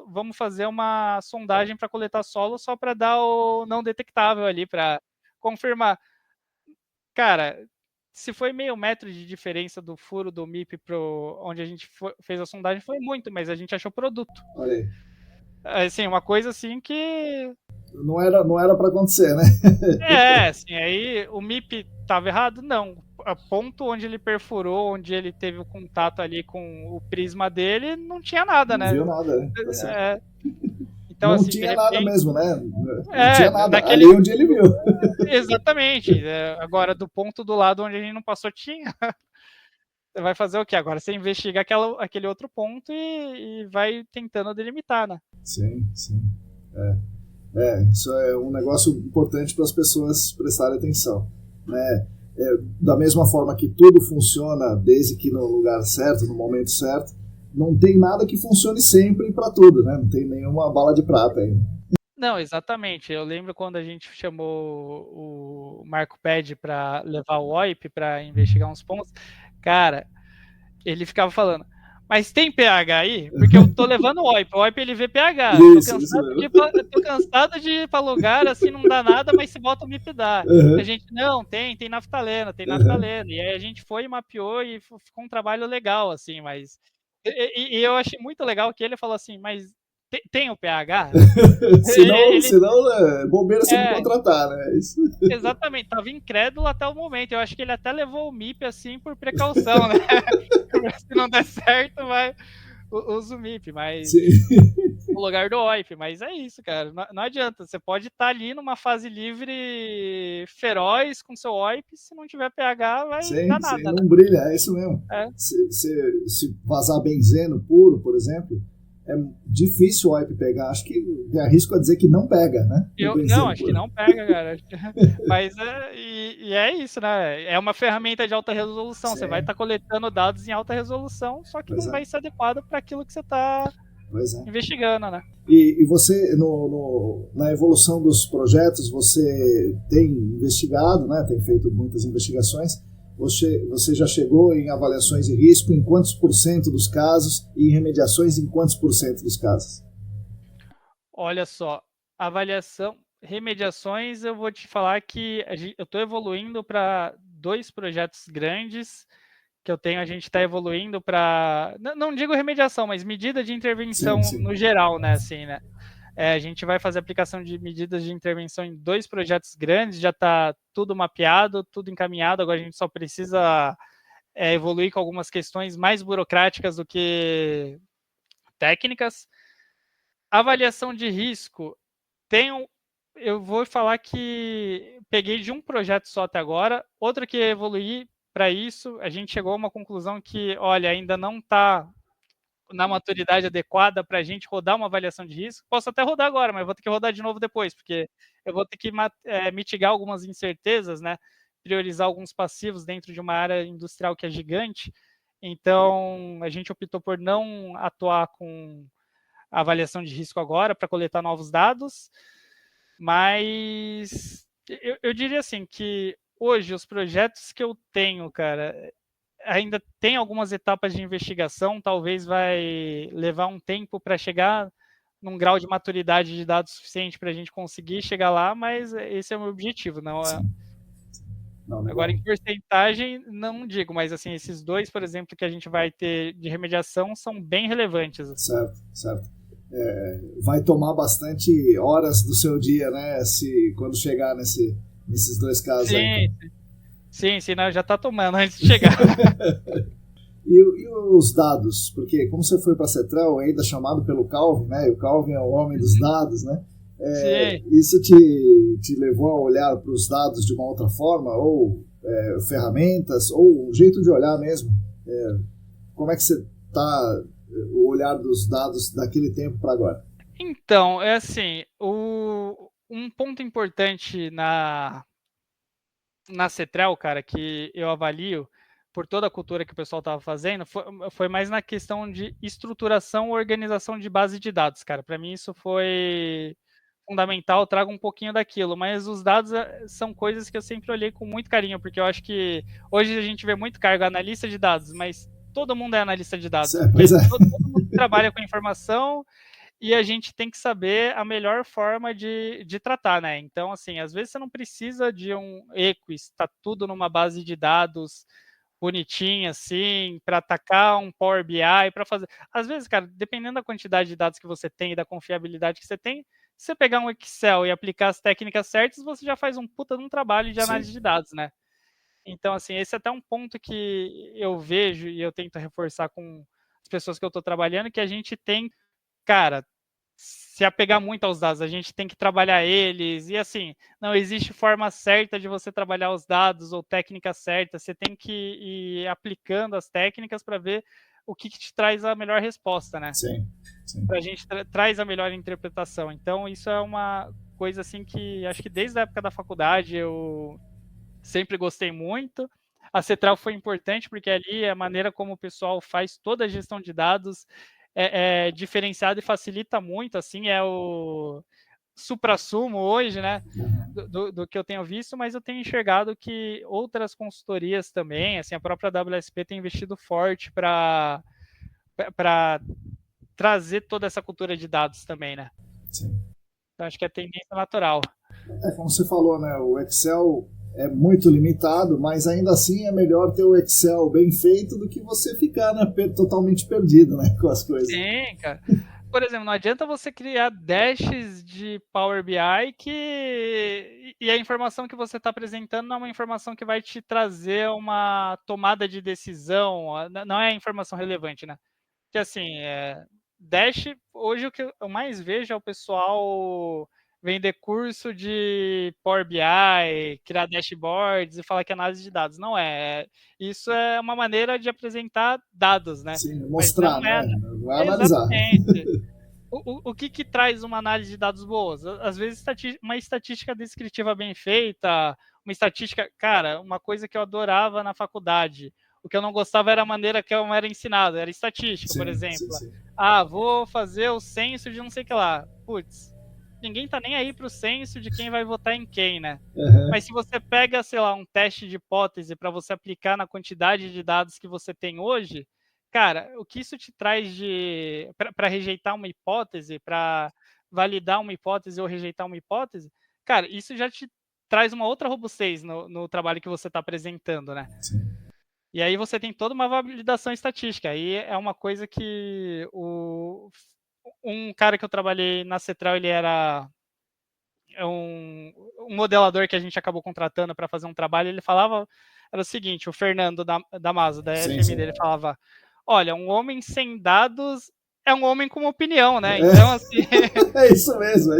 [SPEAKER 2] vamos fazer uma sondagem para coletar solo só para dar o não detectável ali, para confirmar. Cara, se foi meio metro de diferença do furo do MIP pro onde a gente fez a sondagem, foi muito, mas a gente achou produto.
[SPEAKER 1] Olha aí.
[SPEAKER 2] Assim, uma coisa assim que...
[SPEAKER 1] Não era para acontecer, né?
[SPEAKER 2] Assim, aí o MIP estava errado? Não. A ponto onde ele perfurou, onde ele teve o contato ali com o prisma dele, não tinha nada, né?
[SPEAKER 1] Não viu nada, né? Tá
[SPEAKER 2] então,
[SPEAKER 1] não
[SPEAKER 2] assim,
[SPEAKER 1] tinha nada mesmo, né? Não tinha nada
[SPEAKER 2] ali
[SPEAKER 1] onde ele viu.
[SPEAKER 2] Exatamente. Agora, do ponto do lado onde a gente não passou, tinha. Você vai fazer o quê? Agora você investiga aquele outro ponto e vai tentando delimitar, né?
[SPEAKER 1] Sim. Isso é um negócio importante para as pessoas prestarem atenção, né? Da mesma forma que tudo funciona desde que no lugar certo, no momento certo, não tem nada que funcione sempre para tudo, né? Não tem nenhuma bala de prata ainda.
[SPEAKER 2] Não, exatamente. Eu lembro quando a gente chamou o Marco Ped para levar o OIP para investigar uns pontos, cara, ele ficava falando, mas tem pH aí? Porque eu tô levando o OIP ele vê pH. Tô cansado de ir para lugar, assim, não dá nada, mas se bota o MIP dá. A gente, não, tem naftaleno. E aí a gente foi e mapeou e ficou um trabalho legal, assim, mas... E eu achei muito legal que ele falou assim, mas tem o pH?
[SPEAKER 1] senão é bobeira você me contratar, né? Isso.
[SPEAKER 2] Exatamente, tava incrédulo até o momento. Eu acho que ele até levou o MIP assim por precaução, né? Se não der certo, usa o MIP, mas no lugar do OIP. Mas é isso, cara. Não adianta. Você pode estar ali numa fase livre feroz com seu OIP, se não tiver pH, vai dar nada.
[SPEAKER 1] Não brilha, é isso mesmo. Se vazar benzeno puro, por exemplo, é difícil o OIP pegar. Acho que arrisco a dizer que não pega, né?
[SPEAKER 2] Acho que não pega, cara. Mas é isso, né? É uma ferramenta de alta resolução. Você vai estar coletando dados em alta resolução, só que não vai ser adequado para aquilo que você está investigando, né?
[SPEAKER 1] E você, na evolução dos projetos, você tem investigado, né? Tem feito muitas investigações. Você já chegou em avaliações de risco em quantos % dos casos e em remediações em quantos % dos casos?
[SPEAKER 2] Olha só, remediações, eu vou te falar que eu estou evoluindo para 2 projetos grandes que eu tenho, a gente está evoluindo para, não digo remediação, mas medida de intervenção no geral, né? Assim, né? A gente vai fazer aplicação de medidas de intervenção em 2 projetos grandes, já está tudo mapeado, tudo encaminhado, agora a gente só precisa evoluir com algumas questões mais burocráticas do que técnicas. Avaliação de risco, eu vou falar que peguei de um projeto só até agora, outro que evoluí para isso, a gente chegou a uma conclusão que, olha, ainda não está na maturidade adequada para a gente rodar uma avaliação de risco. Posso até rodar agora, mas vou ter que rodar de novo depois, porque eu vou ter que mitigar algumas incertezas, né? Priorizar alguns passivos dentro de uma área industrial que é gigante. Então, a gente optou por não atuar com a avaliação de risco agora para coletar novos dados, mas eu diria assim que hoje os projetos que eu tenho, cara, ainda tem algumas etapas de investigação, talvez vai levar um tempo para chegar num grau de maturidade de dados suficiente para a gente conseguir chegar lá, mas esse é o meu objetivo, não é... Agora, em porcentagem, não digo, mas assim, esses 2, por exemplo, que a gente vai ter de remediação são bem relevantes.
[SPEAKER 1] Certo. Vai tomar bastante horas do seu dia, né? Quando chegar nesses 2 casos aí.
[SPEAKER 2] Sim, não, já está tomando antes de chegar.
[SPEAKER 1] E os dados? Porque como você foi para a Cetrel, ainda chamado pelo Calvin, né? E o Calvin é o homem dos dados, né? Isso te levou a olhar para os dados de uma outra forma? Ou ferramentas? Ou um jeito de olhar mesmo? Como é que você está, o olhar dos dados daquele tempo para agora?
[SPEAKER 2] Então, é assim, um ponto importante na Cetrel, cara, que eu avalio por toda a cultura que o pessoal estava fazendo, foi mais na questão de estruturação e organização de base de dados, cara. Para mim isso foi fundamental, eu trago um pouquinho daquilo, mas os dados são coisas que eu sempre olhei com muito carinho, porque eu acho que hoje a gente vê muito cargo analista de dados, mas todo mundo é analista de dados. Todo mundo trabalha com informação e a gente tem que saber a melhor forma de tratar, né? Então, assim, às vezes você não precisa de um Equis, está tudo numa base de dados bonitinha, assim, para atacar um Power BI, para fazer... Às vezes, cara, dependendo da quantidade de dados que você tem e da confiabilidade que você tem, se você pegar um Excel e aplicar as técnicas certas, você já faz um puta de um trabalho de análise de dados, né? Então, assim, esse é até um ponto que eu vejo e eu tento reforçar com as pessoas que eu estou trabalhando, que a gente tem, cara, se apegar muito aos dados, a gente tem que trabalhar eles, e assim, não existe forma certa de você trabalhar os dados ou técnica certa, você tem que ir aplicando as técnicas para ver o que te traz a melhor resposta, né?
[SPEAKER 1] Sim.
[SPEAKER 2] Para a gente traz a melhor interpretação. Então, isso é uma coisa assim que acho que desde a época da faculdade eu sempre gostei muito. A Cetrel foi importante porque ali a maneira como o pessoal faz toda a gestão de dados é diferenciado e facilita muito, assim, é o suprassumo hoje, né, do que eu tenho visto, mas eu tenho enxergado que outras consultorias também, assim, a própria WSP tem investido forte para trazer toda essa cultura de dados também, né?
[SPEAKER 1] Sim.
[SPEAKER 2] Então, acho que é tendência natural.
[SPEAKER 1] Como você falou, né, o Excel é muito limitado, mas ainda assim é melhor ter o Excel bem feito do que você ficar, né, totalmente perdido, né, com as coisas.
[SPEAKER 2] Sim, cara. Por exemplo, não adianta você criar dashes de Power BI e a informação que você está apresentando não é uma informação que vai te trazer uma tomada de decisão, não é informação relevante, né? Porque assim, Dash, hoje o que eu mais vejo é o pessoal vender curso de Power BI, criar dashboards e falar que é análise de dados. Não é. Isso é uma maneira de apresentar dados, né?
[SPEAKER 1] Sim, mostrar,
[SPEAKER 2] né?
[SPEAKER 1] Não é analisar.
[SPEAKER 2] Exatamente. O que traz uma análise de dados boas? Às vezes, uma estatística descritiva bem feita, uma estatística... Cara, uma coisa que eu adorava na faculdade, o que eu não gostava era a maneira que eu era ensinado, era estatística, por exemplo. Sim. Vou fazer o censo de não sei o que lá. Putz, ninguém tá nem aí pro censo de quem vai votar em quem, né? Uhum. Mas se você pega, sei lá, um teste de hipótese para você aplicar na quantidade de dados que você tem hoje, cara, o que isso te traz de para rejeitar uma hipótese, para validar uma hipótese ou rejeitar uma hipótese, cara, isso já te traz uma outra robustez no trabalho que você está apresentando, né? Sim. E aí você tem toda uma validação estatística. Aí é uma coisa que um cara que eu trabalhei na Cetrel, ele era um modelador que a gente acabou contratando para fazer um trabalho, ele falava, era o seguinte, o Fernando Damaso, da FMD, ele falava, olha, um homem sem dados é um homem com opinião, né? Então, assim...
[SPEAKER 1] é isso mesmo.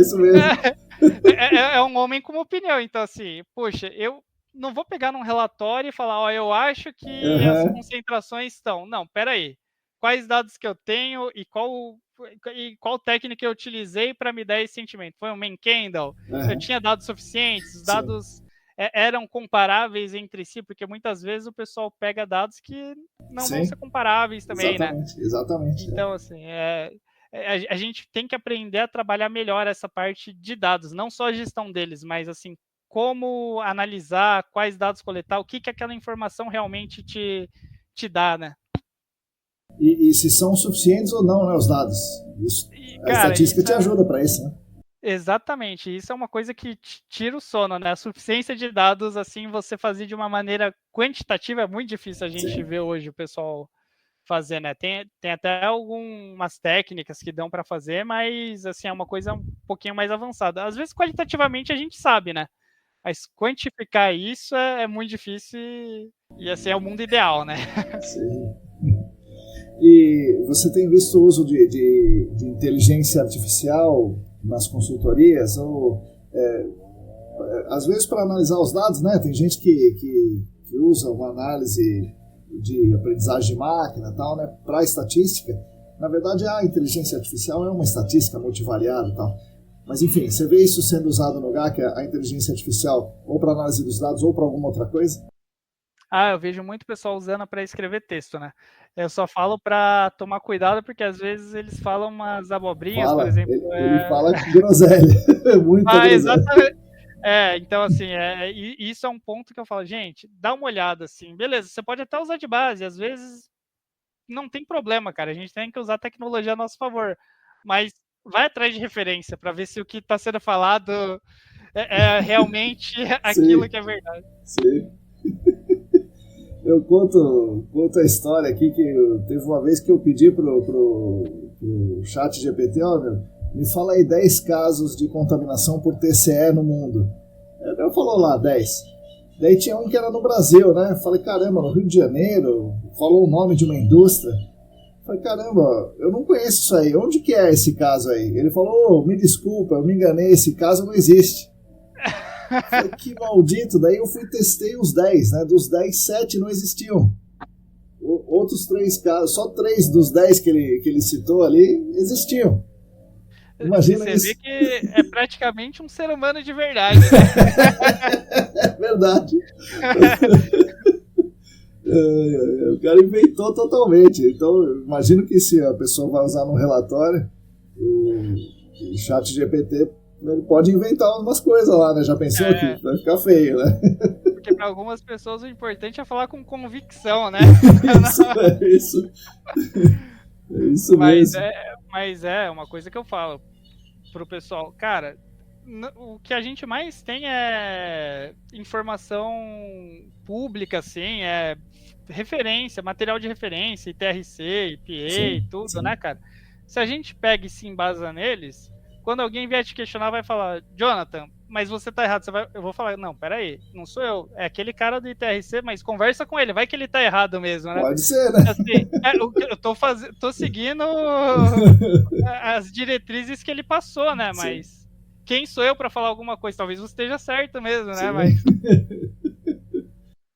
[SPEAKER 2] É um homem com opinião. Então, assim, poxa, eu não vou pegar num relatório e falar, eu acho que as concentrações estão. Não, peraí. Quais dados que eu tenho e qual técnica eu utilizei para me dar esse sentimento? Foi um Menkendal? Eu tinha dados suficientes? Os dados eram comparáveis entre si? Porque muitas vezes o pessoal pega dados que não vão ser comparáveis também,
[SPEAKER 1] Exatamente.
[SPEAKER 2] Então, assim, a gente tem que aprender a trabalhar melhor essa parte de dados, não só a gestão deles, mas assim, como analisar, quais dados coletar, o que aquela informação realmente te dá, né?
[SPEAKER 1] E se são suficientes ou não, né, os dados. A estatística te ajuda para isso, né?
[SPEAKER 2] Exatamente, isso é uma coisa que tira o sono, né? A suficiência de dados, assim, você fazer de uma maneira quantitativa é muito difícil a gente ver hoje o pessoal fazer, né? Tem até algumas técnicas que dão para fazer, mas assim é uma coisa um pouquinho mais avançada. Às vezes qualitativamente a gente sabe, né? Mas quantificar isso é muito difícil e assim é o mundo ideal, né?
[SPEAKER 1] Sim. E você tem visto o uso de inteligência artificial nas consultorias? Ou, às vezes, para analisar os dados, né? Tem gente que usa uma análise de aprendizagem de máquina, tal, né, para estatística. Na verdade, a inteligência artificial é uma estatística multivariada e tal. Mas, enfim, você vê isso sendo usado no GAC, a inteligência artificial, ou para análise dos dados, ou para alguma outra coisa?
[SPEAKER 2] Eu vejo muito pessoal usando para escrever texto, né? Eu só falo para tomar cuidado, porque às vezes eles falam umas abobrinhas, por exemplo.
[SPEAKER 1] Ele fala groselha, muita groselha.
[SPEAKER 2] Exatamente. Então, assim, isso é um ponto que eu falo, gente, dá uma olhada, assim, beleza, você pode até usar de base, às vezes não tem problema, cara, a gente tem que usar a tecnologia a nosso favor, mas vai atrás de referência para ver se o que está sendo falado é realmente aquilo que é verdade.
[SPEAKER 1] Sim. Eu conto a história aqui que teve uma vez que eu pedi pro chat GPT, me fala aí 10 casos de contaminação por TCE no mundo. Ele falou lá 10. Daí tinha um que era no Brasil, né? Falei, caramba, no Rio de Janeiro, falou o nome de uma indústria. Falei, caramba, eu não conheço isso aí, onde que é esse caso aí? Ele falou, me desculpa, eu me enganei, esse caso não existe. Falei, que maldito. Daí eu fui e testei os 10, né? Dos 10, 7 não existiam. Outros 3 casos, só 3 dos 10 que ele citou ali existiam. Imagina
[SPEAKER 2] você
[SPEAKER 1] isso.
[SPEAKER 2] Vê que é praticamente um ser humano de verdade. Né?
[SPEAKER 1] É verdade. O cara inventou totalmente. Então, imagino que se a pessoa vai usar no relatório, o chat GPT, ele pode inventar umas coisas lá, né? Já pensou que vai ficar feio, né?
[SPEAKER 2] Porque para algumas pessoas o importante é falar com convicção, né?
[SPEAKER 1] Isso. É isso mesmo.
[SPEAKER 2] Mas é uma coisa que eu falo pro pessoal, cara, o que a gente mais tem é informação pública, assim, é referência, material de referência, ITRC, IPA, tudo, sim. Né, cara? Se a gente pega e se embasa neles, quando alguém vier te questionar, vai falar, Jonathan, mas você tá errado. Eu vou falar, não, peraí, não sou eu, é aquele cara do ITRC, mas conversa com ele, vai que ele tá errado mesmo, né?
[SPEAKER 1] Pode ser, né?
[SPEAKER 2] Assim, eu tô seguindo as diretrizes que ele passou, né? Sim. Mas quem sou eu para falar alguma coisa? Talvez você esteja certo mesmo, né? Sim. Mas...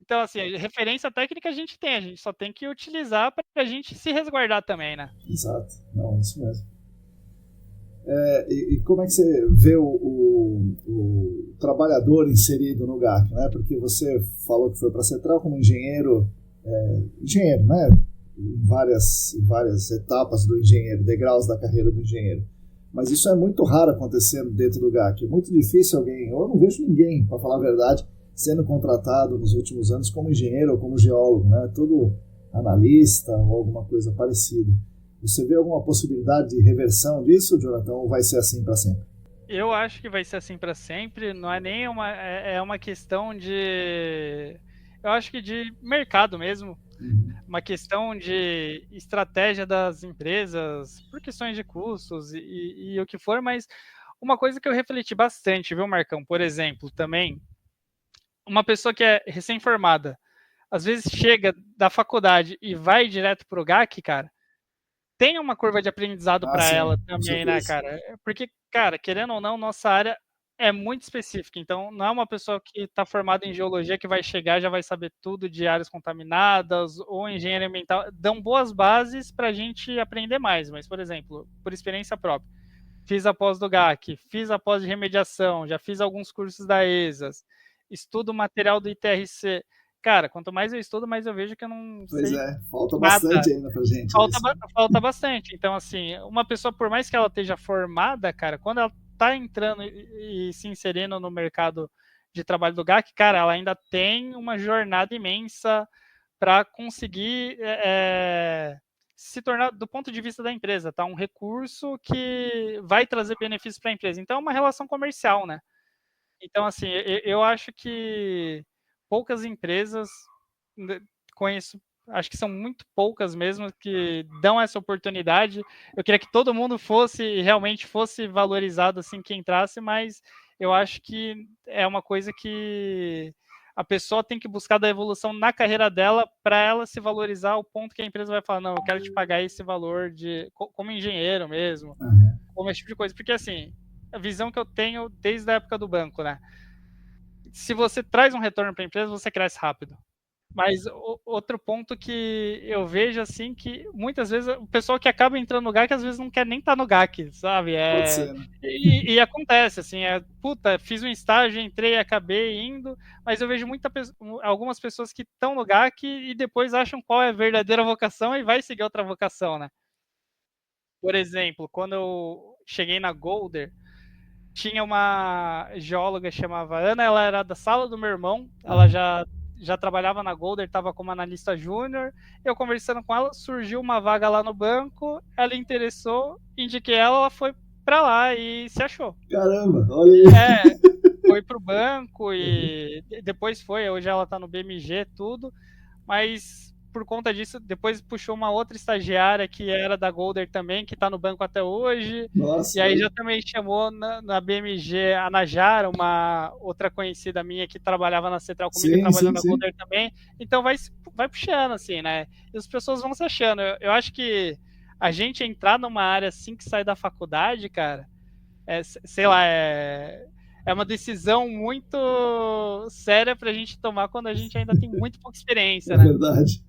[SPEAKER 2] Então, assim, referência técnica a gente só tem que utilizar para a gente se resguardar também, né?
[SPEAKER 1] Exato, não, isso mesmo. E como é que você vê o trabalhador inserido no GAC, né? Porque você falou que foi para a Cetral como engenheiro, né? Em várias etapas do engenheiro, degraus da carreira do engenheiro. Mas isso é muito raro acontecendo dentro do GAC. É muito difícil eu não vejo ninguém, para falar a verdade, sendo contratado nos últimos anos como engenheiro ou como geólogo, né? Todo analista ou alguma coisa parecida. Você vê alguma possibilidade de reversão disso, Jonathan, ou vai ser assim para sempre?
[SPEAKER 2] Eu acho que vai ser assim para sempre. Não é nem uma questão de... Eu acho que de mercado mesmo. Uma questão de estratégia das empresas, por questões de custos e o que for, mas uma coisa que eu refleti bastante, viu, Marcão? Por exemplo, também, uma pessoa que é recém-formada, às vezes chega da faculdade e vai direto pro GAC, cara, tem uma curva de aprendizado para ela também, né, cara? Porque, cara, querendo ou não, nossa área é muito específica. Então, não é uma pessoa que está formada em geologia que vai chegar e já vai saber tudo de áreas contaminadas ou engenharia ambiental. Dão boas bases para a gente aprender mais. Mas, por exemplo, por experiência própria, fiz a pós do GAC, fiz a pós de remediação, já fiz alguns cursos da ESAS, estudo material do ITRC. Cara, quanto mais eu estudo, mais eu vejo que eu não sei.
[SPEAKER 1] Pois falta bastante ainda pra gente.
[SPEAKER 2] Falta bastante. Então, assim, uma pessoa, por mais que ela esteja formada, cara, quando ela tá entrando e se inserindo no mercado de trabalho do GAC, cara, ela ainda tem uma jornada imensa para conseguir se tornar, do ponto de vista da empresa, tá? Um recurso que vai trazer benefícios para a empresa. Então, é uma relação comercial, né? Então, assim, eu acho que poucas empresas, conheço, acho que são muito poucas mesmo, que dão essa oportunidade. Eu queria que todo mundo realmente fosse valorizado assim que entrasse, mas eu acho que é uma coisa que a pessoa tem que buscar da evolução na carreira dela para ela se valorizar ao ponto que a empresa vai falar, não, eu quero te pagar esse valor como engenheiro mesmo, como esse tipo de coisa. Porque, assim, a visão que eu tenho desde a época do banco, né? Se você traz um retorno para a empresa, você cresce rápido. Mas outro ponto que eu vejo, assim, que muitas vezes o pessoal que acaba entrando no GAC, às vezes não quer nem estar no GAC, sabe?
[SPEAKER 1] Pode ser, né?
[SPEAKER 2] E acontece, assim, puta, fiz um estágio, entrei, acabei indo, mas eu vejo algumas pessoas que estão no GAC e depois acham qual é a verdadeira vocação e vai seguir outra vocação, né? Por exemplo, quando eu cheguei na Golder, tinha uma geóloga chamava Ana, ela era da sala do meu irmão, ela já trabalhava na Golder, estava como analista júnior. Eu conversando com ela, surgiu uma vaga lá no banco, ela interessou, indiquei ela foi para lá e se achou.
[SPEAKER 1] Caramba, olha aí.
[SPEAKER 2] Foi pro banco e depois hoje ela está no BMG, tudo, mas por conta disso, depois puxou uma outra estagiária que era da Golder também, que está no banco até hoje.
[SPEAKER 1] Nossa,
[SPEAKER 2] e aí já também chamou na BMG a Najara, uma outra conhecida minha que trabalhava na Central comigo, trabalhando na Golder também. Então vai puxando, assim, né? E as pessoas vão se achando. Eu acho que a gente entrar numa área assim que sai da faculdade, cara, sei lá, é uma decisão muito séria pra gente tomar quando a gente ainda tem muito pouca experiência, né?
[SPEAKER 1] É verdade.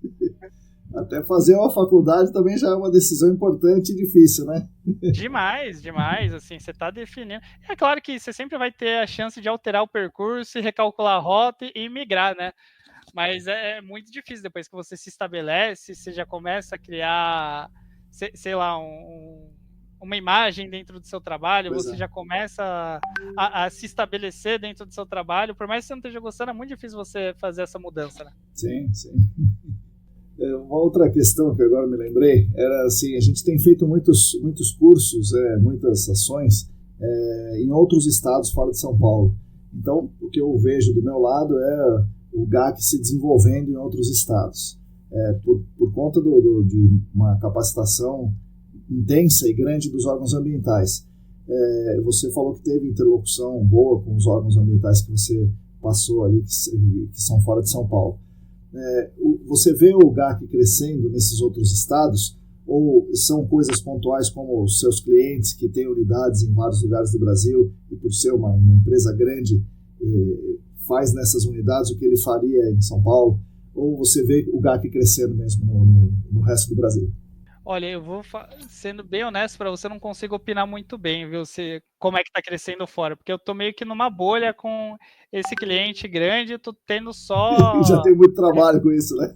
[SPEAKER 1] Até fazer uma faculdade também já é uma decisão importante e difícil, né?
[SPEAKER 2] Demais, assim, você tá definindo. É claro que você sempre vai ter a chance de alterar o percurso, recalcular a rota e migrar, né? Mas é muito difícil depois que você se estabelece, você já começa a criar, sei lá, uma imagem dentro do seu trabalho, você já começa a se estabelecer dentro do seu trabalho. Por mais que você não esteja gostando, é muito difícil você fazer essa mudança, né?
[SPEAKER 1] Sim. Uma outra questão que agora me lembrei era assim, a gente tem feito muitos cursos, muitas ações em outros estados fora de São Paulo. Então, o que eu vejo do meu lado é o GAC se desenvolvendo em outros estados. Por conta de uma capacitação intensa e grande dos órgãos ambientais. Você falou que teve interlocução boa com os órgãos ambientais que você passou ali, que são fora de São Paulo. Você vê o GAC crescendo nesses outros estados, ou são coisas pontuais como os seus clientes que têm unidades em vários lugares do Brasil e por ser uma empresa grande faz nessas unidades o que ele faria em São Paulo, ou você vê o GAC crescendo mesmo no resto do Brasil?
[SPEAKER 2] Olha, eu vou sendo bem honesto para você, não consigo opinar muito bem, viu? Como é que tá crescendo fora, porque eu tô meio que numa bolha com esse cliente grande, tô tendo só...
[SPEAKER 1] Já tem muito trabalho com isso, né?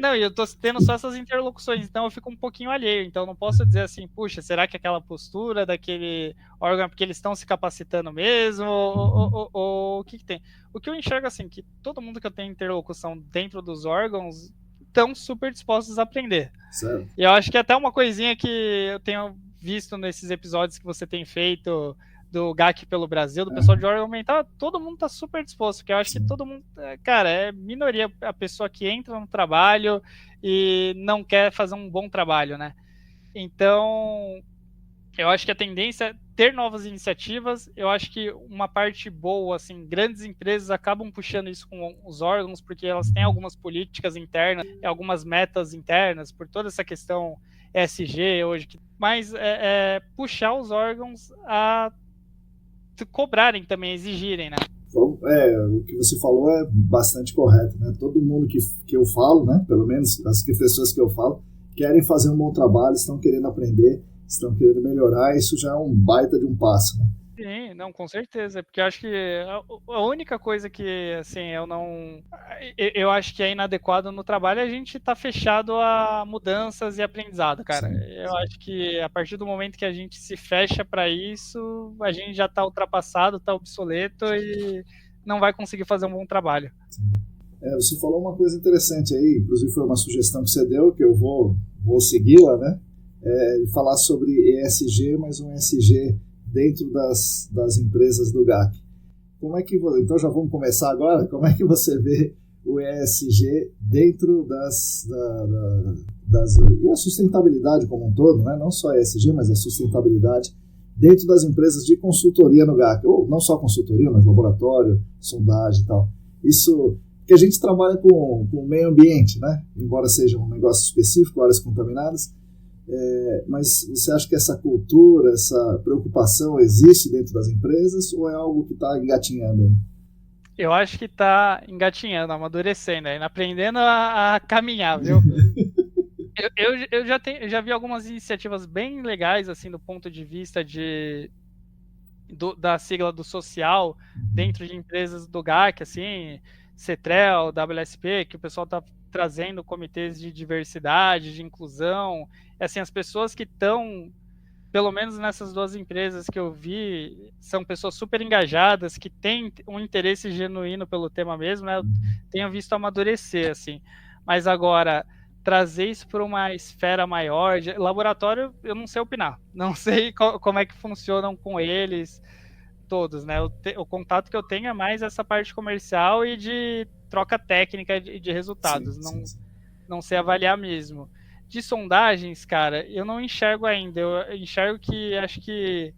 [SPEAKER 2] Não, eu tô tendo só essas interlocuções, então eu fico um pouquinho alheio, então não posso dizer assim, puxa, será que aquela postura daquele órgão, porque eles estão se capacitando mesmo, ou o que tem? O que eu enxergo assim, que todo mundo que eu tenho interlocução dentro dos órgãos estão super dispostos a aprender.
[SPEAKER 1] Certo.
[SPEAKER 2] E eu acho que até uma coisinha que eu tenho visto nesses episódios que você tem feito do GAC pelo Brasil, do pessoal de órgão ambiental, todo mundo tá super disposto, porque eu acho que todo mundo, cara, é minoria a pessoa que entra no trabalho e não quer fazer um bom trabalho, né? Então, eu acho que a tendência é ter novas iniciativas. Eu acho que uma parte boa, assim, grandes empresas acabam puxando isso com os órgãos, porque elas têm algumas políticas internas, algumas metas internas, por toda essa questão ESG hoje. Mas puxar os órgãos a cobrarem também, exigirem, né?
[SPEAKER 1] O que você falou é bastante correto, né? Todo mundo que eu falo, né? Pelo menos as pessoas que eu falo, querem fazer um bom trabalho, estão querendo aprender, estão querendo melhorar, isso já é um baita de um passo, né?
[SPEAKER 2] Sim, não, com certeza, porque eu acho que a única coisa que, assim, eu acho que é inadequado no trabalho é a gente estar fechado a mudanças e aprendizado, cara. Sim. Eu acho que a partir do momento que a gente se fecha para isso, a gente já está ultrapassado, está obsoleto e não vai conseguir fazer um bom trabalho.
[SPEAKER 1] Sim. Você falou uma coisa interessante aí, inclusive foi uma sugestão que você deu, que eu vou segui-la, né? Falar sobre ESG, mas um ESG dentro das empresas do GAC. Então já vamos começar agora. Como é que você vê o ESG dentro e a sustentabilidade como um todo, né? Não só ESG, mas a sustentabilidade dentro das empresas de consultoria no GAC, ou não só consultoria, mas laboratório, sondagem e tal. Isso, que a gente trabalha com o meio ambiente, né? Embora seja um negócio específico, áreas contaminadas, mas você acha que essa cultura, essa preocupação existe dentro das empresas ou é algo que está engatinhando aí?
[SPEAKER 2] Eu acho que tá engatinhando, amadurecendo, ainda aprendendo a caminhar, viu? Eu já vi algumas iniciativas bem legais, assim, do ponto de vista da sigla do social, dentro de empresas do GAC, assim, CETREL, WSP, que o pessoal está trazendo comitês de diversidade, de inclusão, assim, as pessoas que estão, pelo menos nessas duas empresas que eu vi, são pessoas super engajadas, que têm um interesse genuíno pelo tema mesmo, né? Eu tenho visto amadurecer, assim. Mas agora, trazer isso para uma esfera maior, laboratório, eu não sei opinar. Não sei como é que funcionam com eles todos, né? O contato que eu tenho é mais essa parte comercial e de troca técnica de resultados. Sim. Não sei avaliar mesmo. De sondagens, cara, eu não enxergo ainda. Eu enxergo que acho que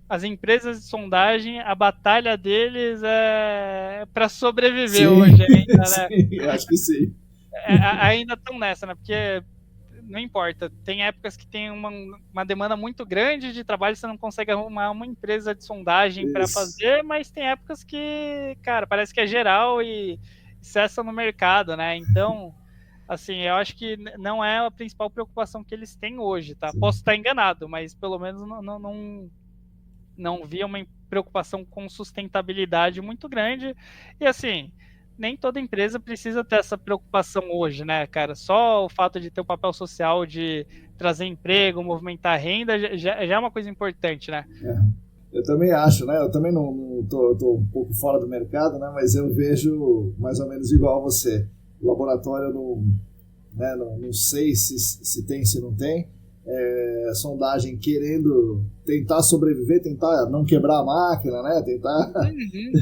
[SPEAKER 2] as empresas de sondagem, a batalha deles é para sobreviver hoje ainda, né?
[SPEAKER 1] Sim, acho que sim.
[SPEAKER 2] Ainda estão nessa, né? Porque não importa, tem épocas que tem uma demanda muito grande de trabalho, você não consegue arrumar uma empresa de sondagem para fazer, mas tem épocas que, cara, parece que é geral e cessa no mercado, né? Então, assim, eu acho que não é a principal preocupação que eles têm hoje, tá? Sim. Posso estar enganado, mas pelo menos não vi uma preocupação com sustentabilidade muito grande. E assim, nem toda empresa precisa ter essa preocupação hoje, né, cara? Só o fato de ter o papel social de trazer emprego, movimentar renda, já é uma coisa importante, né?
[SPEAKER 1] Eu também acho, né? Eu também não tô um pouco fora do mercado, né? Mas eu vejo mais ou menos igual a você. O laboratório não sei se tem, se não tem. Sondagem querendo tentar sobreviver, tentar não quebrar a máquina, né? Tentar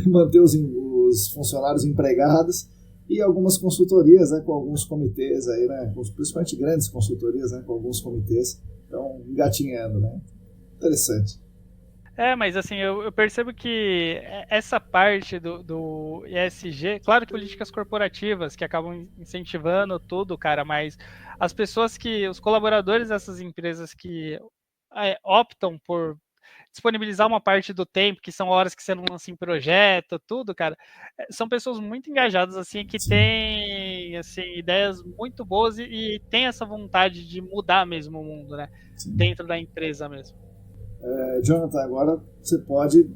[SPEAKER 1] manter os funcionários empregados, e algumas consultorias, né, com alguns comitês aí, né, principalmente grandes consultorias, né, com alguns comitês, estão engatinhando, né? Interessante.
[SPEAKER 2] Mas assim, eu percebo que essa parte do ESG, claro que políticas corporativas que acabam incentivando tudo, cara, mas as pessoas os colaboradores dessas empresas que optam por disponibilizar uma parte do tempo, que são horas que você não lança em projeto, tudo, cara, são pessoas muito engajadas, assim, que têm, assim, ideias muito boas e têm essa vontade de mudar mesmo o mundo, né? Sim. Dentro da empresa mesmo.
[SPEAKER 1] Jonathan, agora você pode,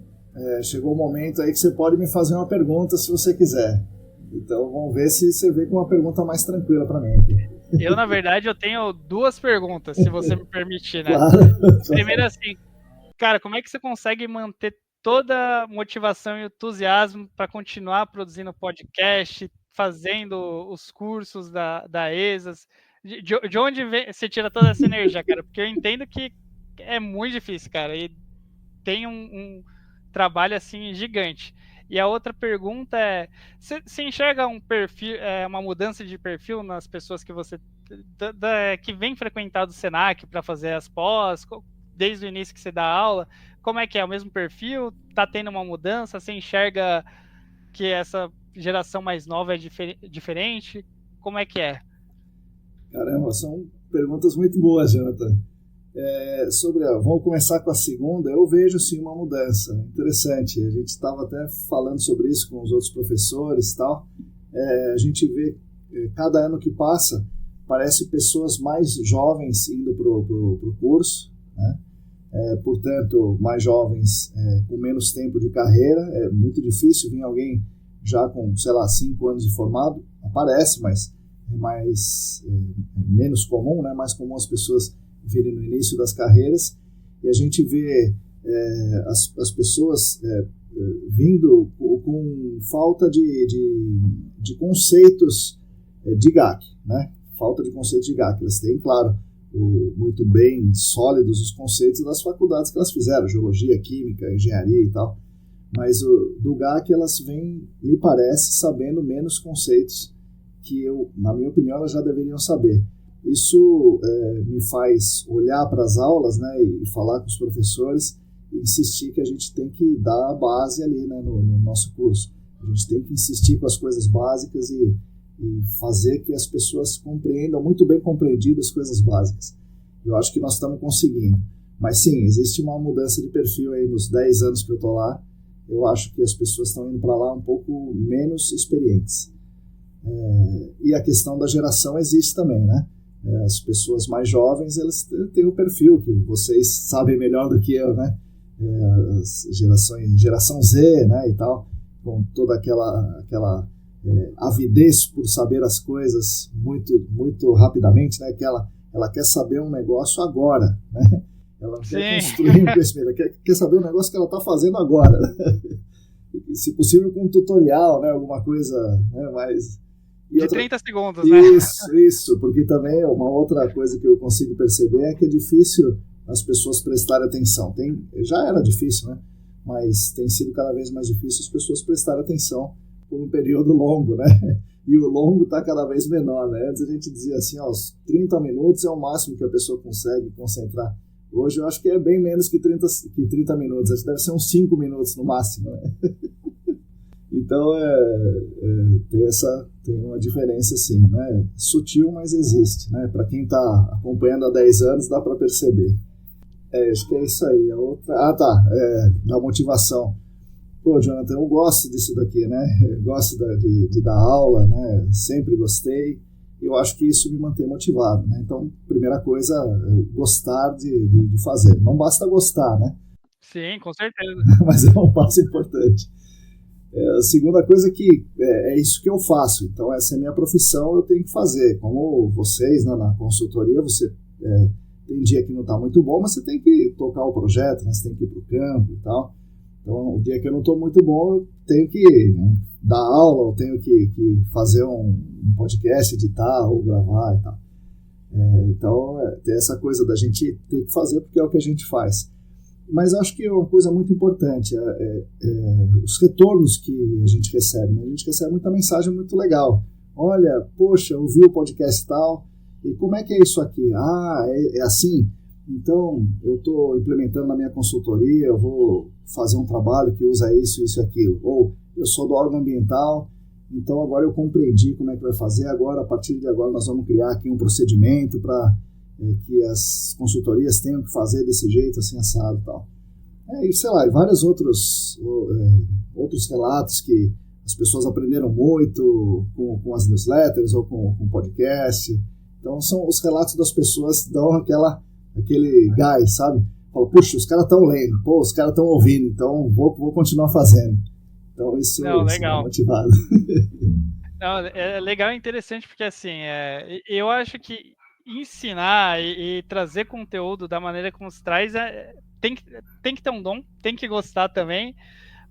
[SPEAKER 1] chegou o momento aí que você pode me fazer uma pergunta se você quiser. Então vamos ver se você vem com uma pergunta mais tranquila para mim aqui.
[SPEAKER 2] Eu, na verdade, eu tenho duas perguntas, se você me permitir, né?
[SPEAKER 1] Claro.
[SPEAKER 2] Primeiro, assim, cara, como é que você consegue manter toda a motivação e entusiasmo para continuar produzindo podcast, fazendo os cursos da ESAS? De onde você tira toda essa energia, cara? Porque eu entendo que é muito difícil, cara, e tem um trabalho, assim, gigante. E a outra pergunta é, você enxerga um perfil, uma mudança de perfil nas pessoas que você que vem frequentar do Senac para fazer as pós, desde o início que você dá aula? Como é que é? O mesmo perfil? Tá tendo uma mudança? Você enxerga que essa geração mais nova é diferente? Como é que é?
[SPEAKER 1] Caramba, são perguntas muito boas, Jonathan. Vamos começar com a segunda. Eu vejo sim uma mudança interessante. A gente estava até falando sobre isso com os outros professores e tal. A gente vê cada ano que passa, parece pessoas mais jovens indo pro curso, né? Portanto, mais jovens com menos tempo de carreira. É muito difícil vir alguém já com, 5 anos de formado. Aparece, mas é menos comum, né? Mais comum as pessoas virem no início das carreiras, e a gente vê as pessoas vindo com falta de conceitos de GAC, né? Falta de conceitos de GAC. Elas têm, claro, muito bem sólidos os conceitos das faculdades que elas fizeram, geologia, química, engenharia e tal, mas do GAC elas vêm, me parece, sabendo menos conceitos que na minha opinião, elas já deveriam saber. Isso me faz olhar para as aulas, né, e falar com os professores e insistir que a gente tem que dar a base ali, né, no nosso curso. A gente tem que insistir com as coisas básicas e fazer que as pessoas compreendam, muito bem compreendidas, as coisas básicas. Eu acho que nós estamos conseguindo. Mas sim, existe uma mudança de perfil aí nos 10 anos que eu estou lá. Eu acho que as pessoas estão indo para lá um pouco menos experientes. E a questão da geração existe também, né? As pessoas mais jovens, elas têm o perfil que vocês sabem melhor do que eu, né? As geração Z, né, e tal, com toda aquela avidez por saber as coisas muito, muito rapidamente, né? Que ela quer saber um negócio agora, né? Ela não quer construir um conhecimento, ela quer saber um negócio que ela está fazendo agora. Se possível com um tutorial, né? Alguma coisa, né, mais...
[SPEAKER 2] De 30 segundos, né?
[SPEAKER 1] Isso, porque também uma outra coisa que eu consigo perceber é que é difícil as pessoas prestarem atenção. Já era difícil, né? Mas tem sido cada vez mais difícil as pessoas prestarem atenção por um período longo, né? E o longo está cada vez menor, né? Antes a gente dizia assim, os 30 minutos é o máximo que a pessoa consegue concentrar. Hoje eu acho que é bem menos que 30 minutos, acho que deve ser uns 5 minutos no máximo, né? Então, tem uma diferença, sim, né? Sutil, mas existe, né? Para quem está acompanhando há 10 anos, dá para perceber. Acho que é isso aí. A outra... da motivação. Pô, Jonathan, eu gosto disso daqui, né? Eu gosto de dar aula, né? Sempre gostei. E eu acho que isso me mantém motivado, né? Então, primeira coisa, gostar de fazer. Não basta gostar, né?
[SPEAKER 2] Sim, com certeza.
[SPEAKER 1] Mas é um passo importante. A segunda coisa que é isso que eu faço. Então, essa é a minha profissão, eu tenho que fazer. Como vocês, né, na consultoria, você tem dia que não está muito bom, mas você tem que tocar o projeto, né, você tem que ir para o campo e tal. Então, o dia que eu não estou muito bom, eu tenho que dar aula, eu tenho que fazer um podcast, editar ou gravar e tal. Então, tem essa coisa da gente ter que fazer porque é o que a gente faz. Mas acho que é uma coisa muito importante, os retornos que a gente recebe, né? A gente recebe muita mensagem muito legal. Olha, poxa, eu vi o podcast tal, e como é que é isso aqui? É assim? Então, eu estou implementando na minha consultoria, eu vou fazer um trabalho que usa isso, isso e aquilo. Ou, eu sou do órgão ambiental, então agora eu compreendi como é que vai fazer, agora, a partir de agora, nós vamos criar aqui um procedimento para que as consultorias tenham que fazer desse jeito, assim, assado e tal. E sei lá, e vários outros relatos que as pessoas aprenderam muito com as newsletters ou com o podcast. Então, são os relatos das pessoas que dão aquele gás, sabe? Fala, puxa, os caras estão lendo, os caras estão ouvindo, então vou continuar fazendo. Então, isso é motivado.
[SPEAKER 2] Não, é legal e interessante porque, assim, eu acho que ensinar e trazer conteúdo da maneira como se traz tem que ter um dom, tem que gostar também,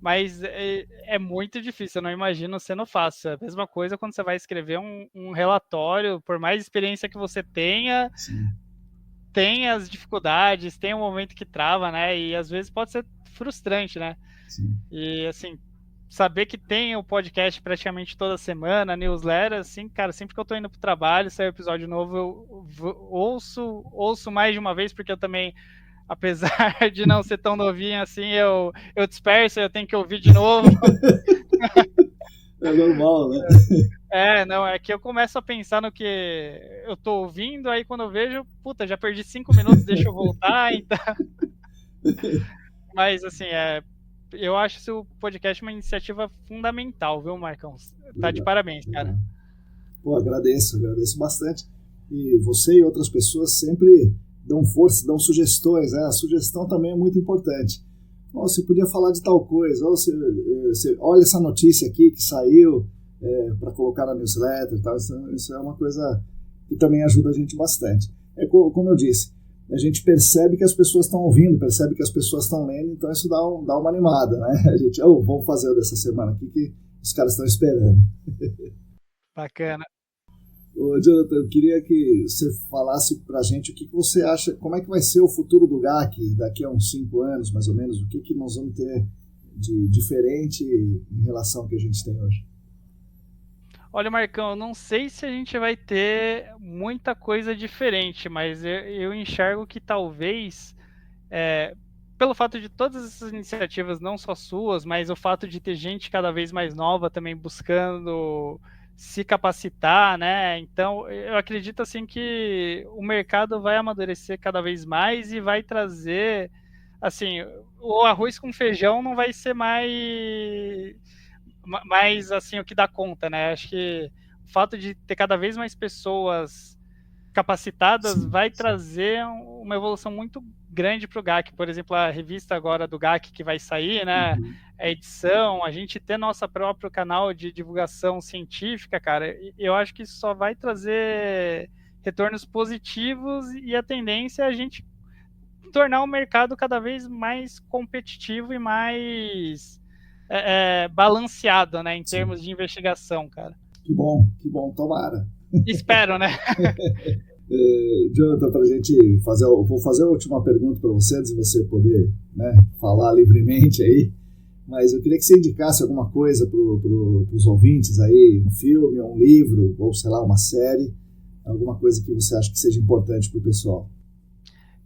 [SPEAKER 2] mas é muito difícil, eu não imagino sendo fácil. É a mesma coisa quando você vai escrever um relatório, por mais experiência que você tenha,
[SPEAKER 1] sim,
[SPEAKER 2] tem as dificuldades, tem um momento que trava, né? E às vezes pode ser frustrante, né?
[SPEAKER 1] sim.
[SPEAKER 2] E assim, saber que tem o podcast praticamente toda semana, newsletter, assim, cara, sempre que eu tô indo pro trabalho, sai um episódio novo, eu ouço mais de uma vez, porque eu também, apesar de não ser tão novinho assim, eu disperso, eu tenho que ouvir de novo.
[SPEAKER 1] É normal, né?
[SPEAKER 2] Não, é que eu começo a pensar no que eu tô ouvindo, aí quando eu vejo, puta, já perdi 5 minutos, deixa eu voltar, então... Mas, assim, eu acho esse podcast uma iniciativa fundamental, viu, Marcão? Tá de parabéns, cara.
[SPEAKER 1] Pô, agradeço bastante. E você e outras pessoas sempre dão força, dão sugestões, né? A sugestão também é muito importante. Você podia falar de tal coisa, ou você olha essa notícia aqui que saiu para colocar na newsletter e tal. Isso é uma coisa que também ajuda a gente bastante. Como eu disse, a gente percebe que as pessoas estão ouvindo, percebe que as pessoas estão lendo, então isso dá uma animada, né? A gente, vamos fazer o dessa semana aqui que os caras estão esperando.
[SPEAKER 2] Bacana.
[SPEAKER 1] Ô, Jonathan, eu queria que você falasse pra gente o que você acha, como é que vai ser o futuro do GAC daqui a uns 5 anos, mais ou menos, o que nós vamos ter de diferente em relação ao que a gente tem hoje?
[SPEAKER 2] Olha, Marcão, eu não sei se a gente vai ter muita coisa diferente, mas eu enxergo que talvez, pelo fato de todas essas iniciativas, não só suas, mas o fato de ter gente cada vez mais nova também buscando se capacitar, né? Então, eu acredito assim que o mercado vai amadurecer cada vez mais e vai trazer, assim, o arroz com feijão não vai ser mais assim o que dá conta, né? Acho que o fato de ter cada vez mais pessoas capacitadas vai trazer uma evolução muito grande para o GAC. Por exemplo, a revista agora do GAC que vai sair, né? A edição, a gente ter nosso próprio canal de divulgação científica, cara, eu acho que isso só vai trazer retornos positivos e a tendência é a gente tornar o mercado cada vez mais competitivo e mais balanceado, né, em termos de investigação, cara.
[SPEAKER 1] Que bom, tomara.
[SPEAKER 2] Espero, né?
[SPEAKER 1] Jonathan, para a gente fazer, vou fazer a última pergunta para você, antes de você poder, né, falar livremente aí, mas eu queria que você indicasse alguma coisa para os ouvintes aí, um filme, um livro, ou sei lá, uma série, alguma coisa que você acha que seja importante para o pessoal.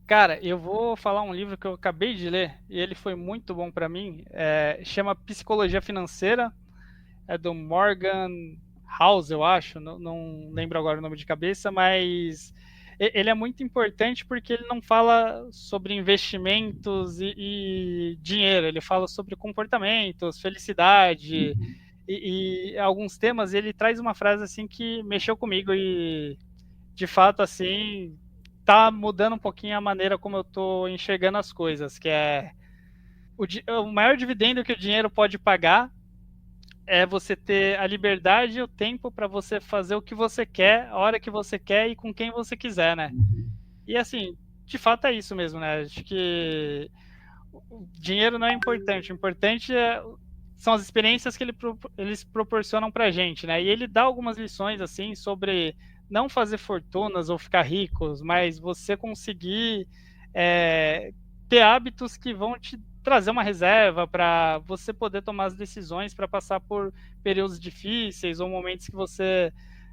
[SPEAKER 2] Cara, eu vou falar um livro que eu acabei de ler e ele foi muito bom para mim, chama Psicologia Financeira, é do Morgan House, eu acho, não lembro agora o nome de cabeça, mas ele é muito importante porque ele não fala sobre investimentos e dinheiro, ele fala sobre comportamentos, felicidade e alguns temas. Ele traz uma frase assim que mexeu comigo e, de fato, assim, tá mudando um pouquinho a maneira como eu tô enxergando as coisas, que é o maior dividendo que o dinheiro pode pagar é você ter a liberdade e o tempo para você fazer o que você quer, a hora que você quer e com quem você quiser, né? E assim, de fato é isso mesmo, né? Acho que o dinheiro não é importante, o importante são as experiências que eles proporcionam pra gente, né? E ele dá algumas lições, assim, sobre não fazer fortunas ou ficar ricos, mas você conseguir ter hábitos que vão te trazer uma reserva para você poder tomar as decisões para passar por períodos difíceis ou momentos que você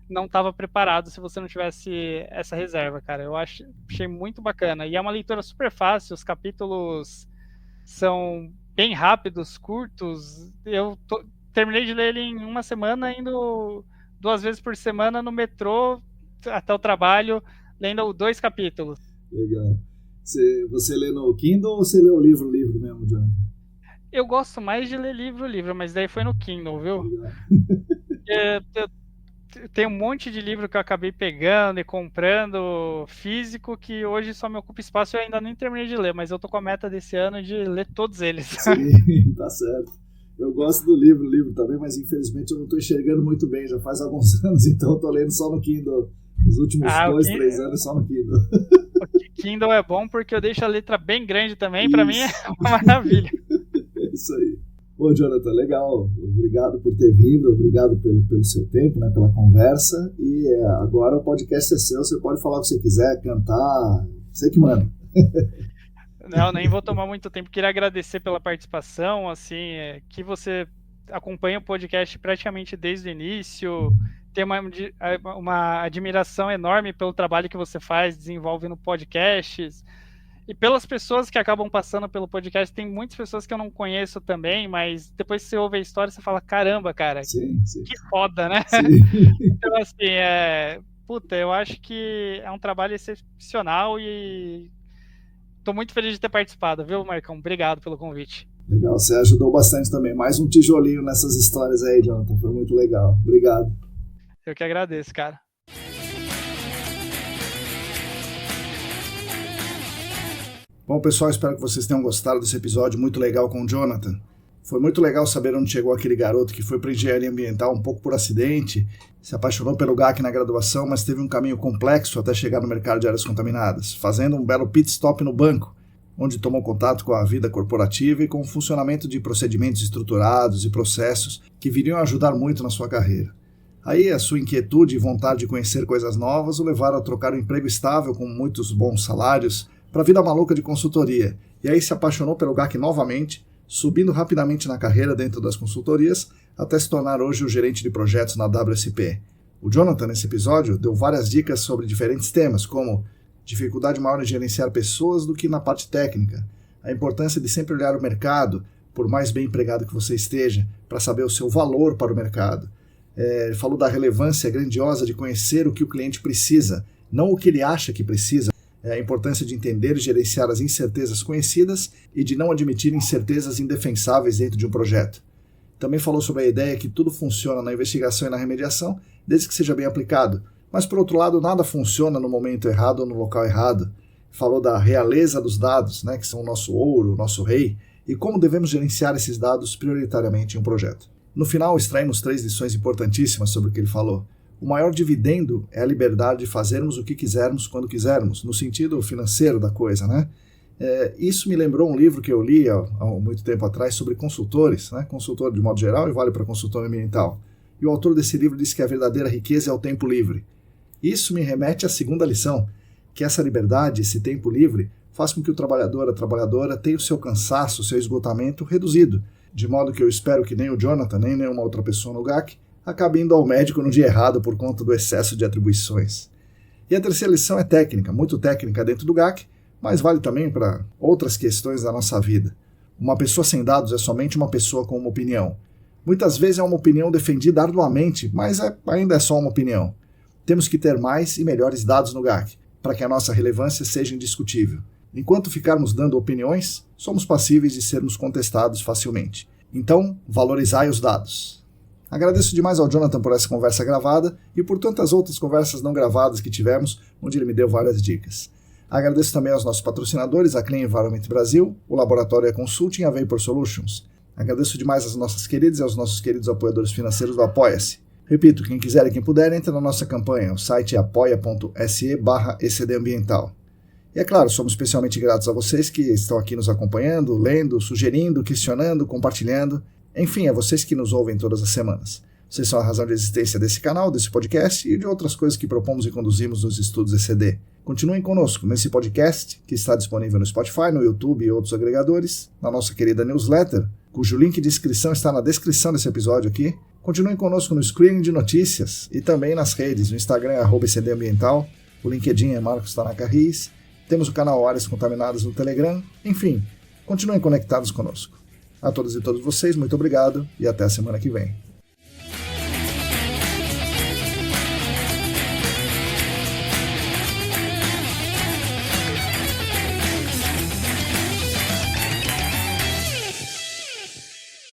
[SPEAKER 2] não estava preparado se você não tivesse essa reserva, cara. Eu achei muito bacana. E é uma leitura super fácil, os capítulos são bem rápidos, curtos. Eu terminei de ler ele em uma semana, indo 2 vezes por semana no metrô até o trabalho, lendo 2 capítulos.
[SPEAKER 1] Legal. Você lê no Kindle ou você lê o livro mesmo, Jonathan?
[SPEAKER 2] Eu gosto mais de ler livro, mas daí foi no Kindle, viu? Tem um monte de livro que eu acabei pegando e comprando físico que hoje só me ocupa espaço e eu ainda nem terminei de ler, mas eu tô com a meta desse ano de ler todos eles.
[SPEAKER 1] Sim, tá certo. Eu gosto do livro também, mas infelizmente eu não tô enxergando muito bem, já faz alguns anos, então eu tô lendo só no Kindle. Os últimos 2, 3 anos só no Kindle.
[SPEAKER 2] O Kindle é bom porque eu deixo a letra bem grande também, pra mim é uma maravilha.
[SPEAKER 1] É isso aí. Bom, Jonathan, legal. Obrigado por ter vindo, obrigado pelo seu tempo, né, pela conversa. E agora o podcast é seu, você pode falar o que você quiser, cantar, você que manda.
[SPEAKER 2] Não, nem vou tomar muito tempo. Queria agradecer pela participação, assim, que você acompanha o podcast praticamente desde o início, tem uma admiração enorme pelo trabalho que você faz, desenvolve no podcast. E pelas pessoas que acabam passando pelo podcast, tem muitas pessoas que eu não conheço também, mas depois que você ouve a história, você fala, caramba, cara,
[SPEAKER 1] sim.
[SPEAKER 2] Que foda, né? Então, assim, eu acho que é um trabalho excepcional e tô muito feliz de ter participado, viu, Marcão? Obrigado pelo convite.
[SPEAKER 1] Legal, você ajudou bastante também. Mais um tijolinho nessas histórias aí, Jonathan, foi muito legal. Obrigado.
[SPEAKER 2] Eu que agradeço, cara.
[SPEAKER 1] Bom, pessoal, espero que vocês tenham gostado desse episódio muito legal com o Jonathan. Foi muito legal saber onde chegou aquele garoto que foi para engenharia ambiental um pouco por acidente, se apaixonou pelo GAC na graduação, mas teve um caminho complexo até chegar no mercado de áreas contaminadas, fazendo um belo pit stop no banco, onde tomou contato com a vida corporativa e com o funcionamento de procedimentos estruturados e processos que viriam ajudar muito na sua carreira. Aí a sua inquietude e vontade de conhecer coisas novas o levaram a trocar um emprego estável com muitos bons salários para a vida maluca de consultoria, e aí se apaixonou pelo GAC novamente, subindo rapidamente na carreira dentro das consultorias, até se tornar hoje o gerente de projetos na WSP. O Jonathan, nesse episódio, deu várias dicas sobre diferentes temas, como dificuldade maior em gerenciar pessoas do que na parte técnica, a importância de sempre olhar o mercado, por mais bem empregado que você esteja, para saber o seu valor para o mercado. Ele falou da relevância grandiosa de conhecer o que o cliente precisa, não o que ele acha que precisa. A importância de entender e gerenciar as incertezas conhecidas e de não admitir incertezas indefensáveis dentro de um projeto. Também falou sobre a ideia que tudo funciona na investigação e na remediação, desde que seja bem aplicado. Mas, por outro lado, nada funciona no momento errado ou no local errado. Falou da realeza dos dados, que são o nosso ouro, o nosso rei, e como devemos gerenciar esses dados prioritariamente em um projeto. No final, extraímos 3 lições importantíssimas sobre o que ele falou. O maior dividendo é a liberdade de fazermos o que quisermos quando quisermos, no sentido financeiro da coisa, Isso me lembrou um livro que eu li há muito tempo atrás sobre consultores, consultor de modo geral e vale para consultor ambiental. E o autor desse livro disse que a verdadeira riqueza é o tempo livre. Isso me remete à segunda lição, que essa liberdade, esse tempo livre, faz com que o trabalhador, a trabalhadora, tenha o seu cansaço, o seu esgotamento reduzido, de modo que eu espero que nem o Jonathan, nem nenhuma outra pessoa no GAC, acabe indo ao médico no dia errado por conta do excesso de atribuições. E a terceira lição é técnica, muito técnica dentro do GAC, mas vale também para outras questões da nossa vida. Uma pessoa sem dados é somente uma pessoa com uma opinião. Muitas vezes é uma opinião defendida arduamente, mas ainda é só uma opinião. Temos que ter mais e melhores dados no GAC, para que a nossa relevância seja indiscutível. Enquanto ficarmos dando opiniões, somos passíveis de sermos contestados facilmente. Então, valorizai os dados. Agradeço demais ao Jonathan por essa conversa gravada e por tantas outras conversas não gravadas que tivemos, onde ele me deu várias dicas. Agradeço também aos nossos patrocinadores, a Clean Environment Brasil, o Laboratório E-Consulting e a Vapor Solutions. Agradeço demais às nossas queridas e aos nossos queridos apoiadores financeiros do Apoia-se. Repito, quem quiser e quem puder, entre na nossa campanha. O site é apoia.se/ecdambiental. E é claro, somos especialmente gratos a vocês que estão aqui nos acompanhando, lendo, sugerindo, questionando, compartilhando. Enfim, é vocês que nos ouvem todas as semanas. Vocês são a razão de existência desse canal, desse podcast e de outras coisas que propomos e conduzimos nos estudos ECD. Continuem conosco nesse podcast, que está disponível no Spotify, no YouTube e outros agregadores, na nossa querida newsletter, cujo link de inscrição está na descrição desse episódio aqui. Continuem conosco no screening de notícias e também nas redes, no Instagram @ECDambiental, o LinkedIn é Marcos Tanaka Riz, temos o canal Áreas Contaminadas no Telegram, enfim, continuem conectados conosco. A todas e todos vocês, muito obrigado e até a semana que vem.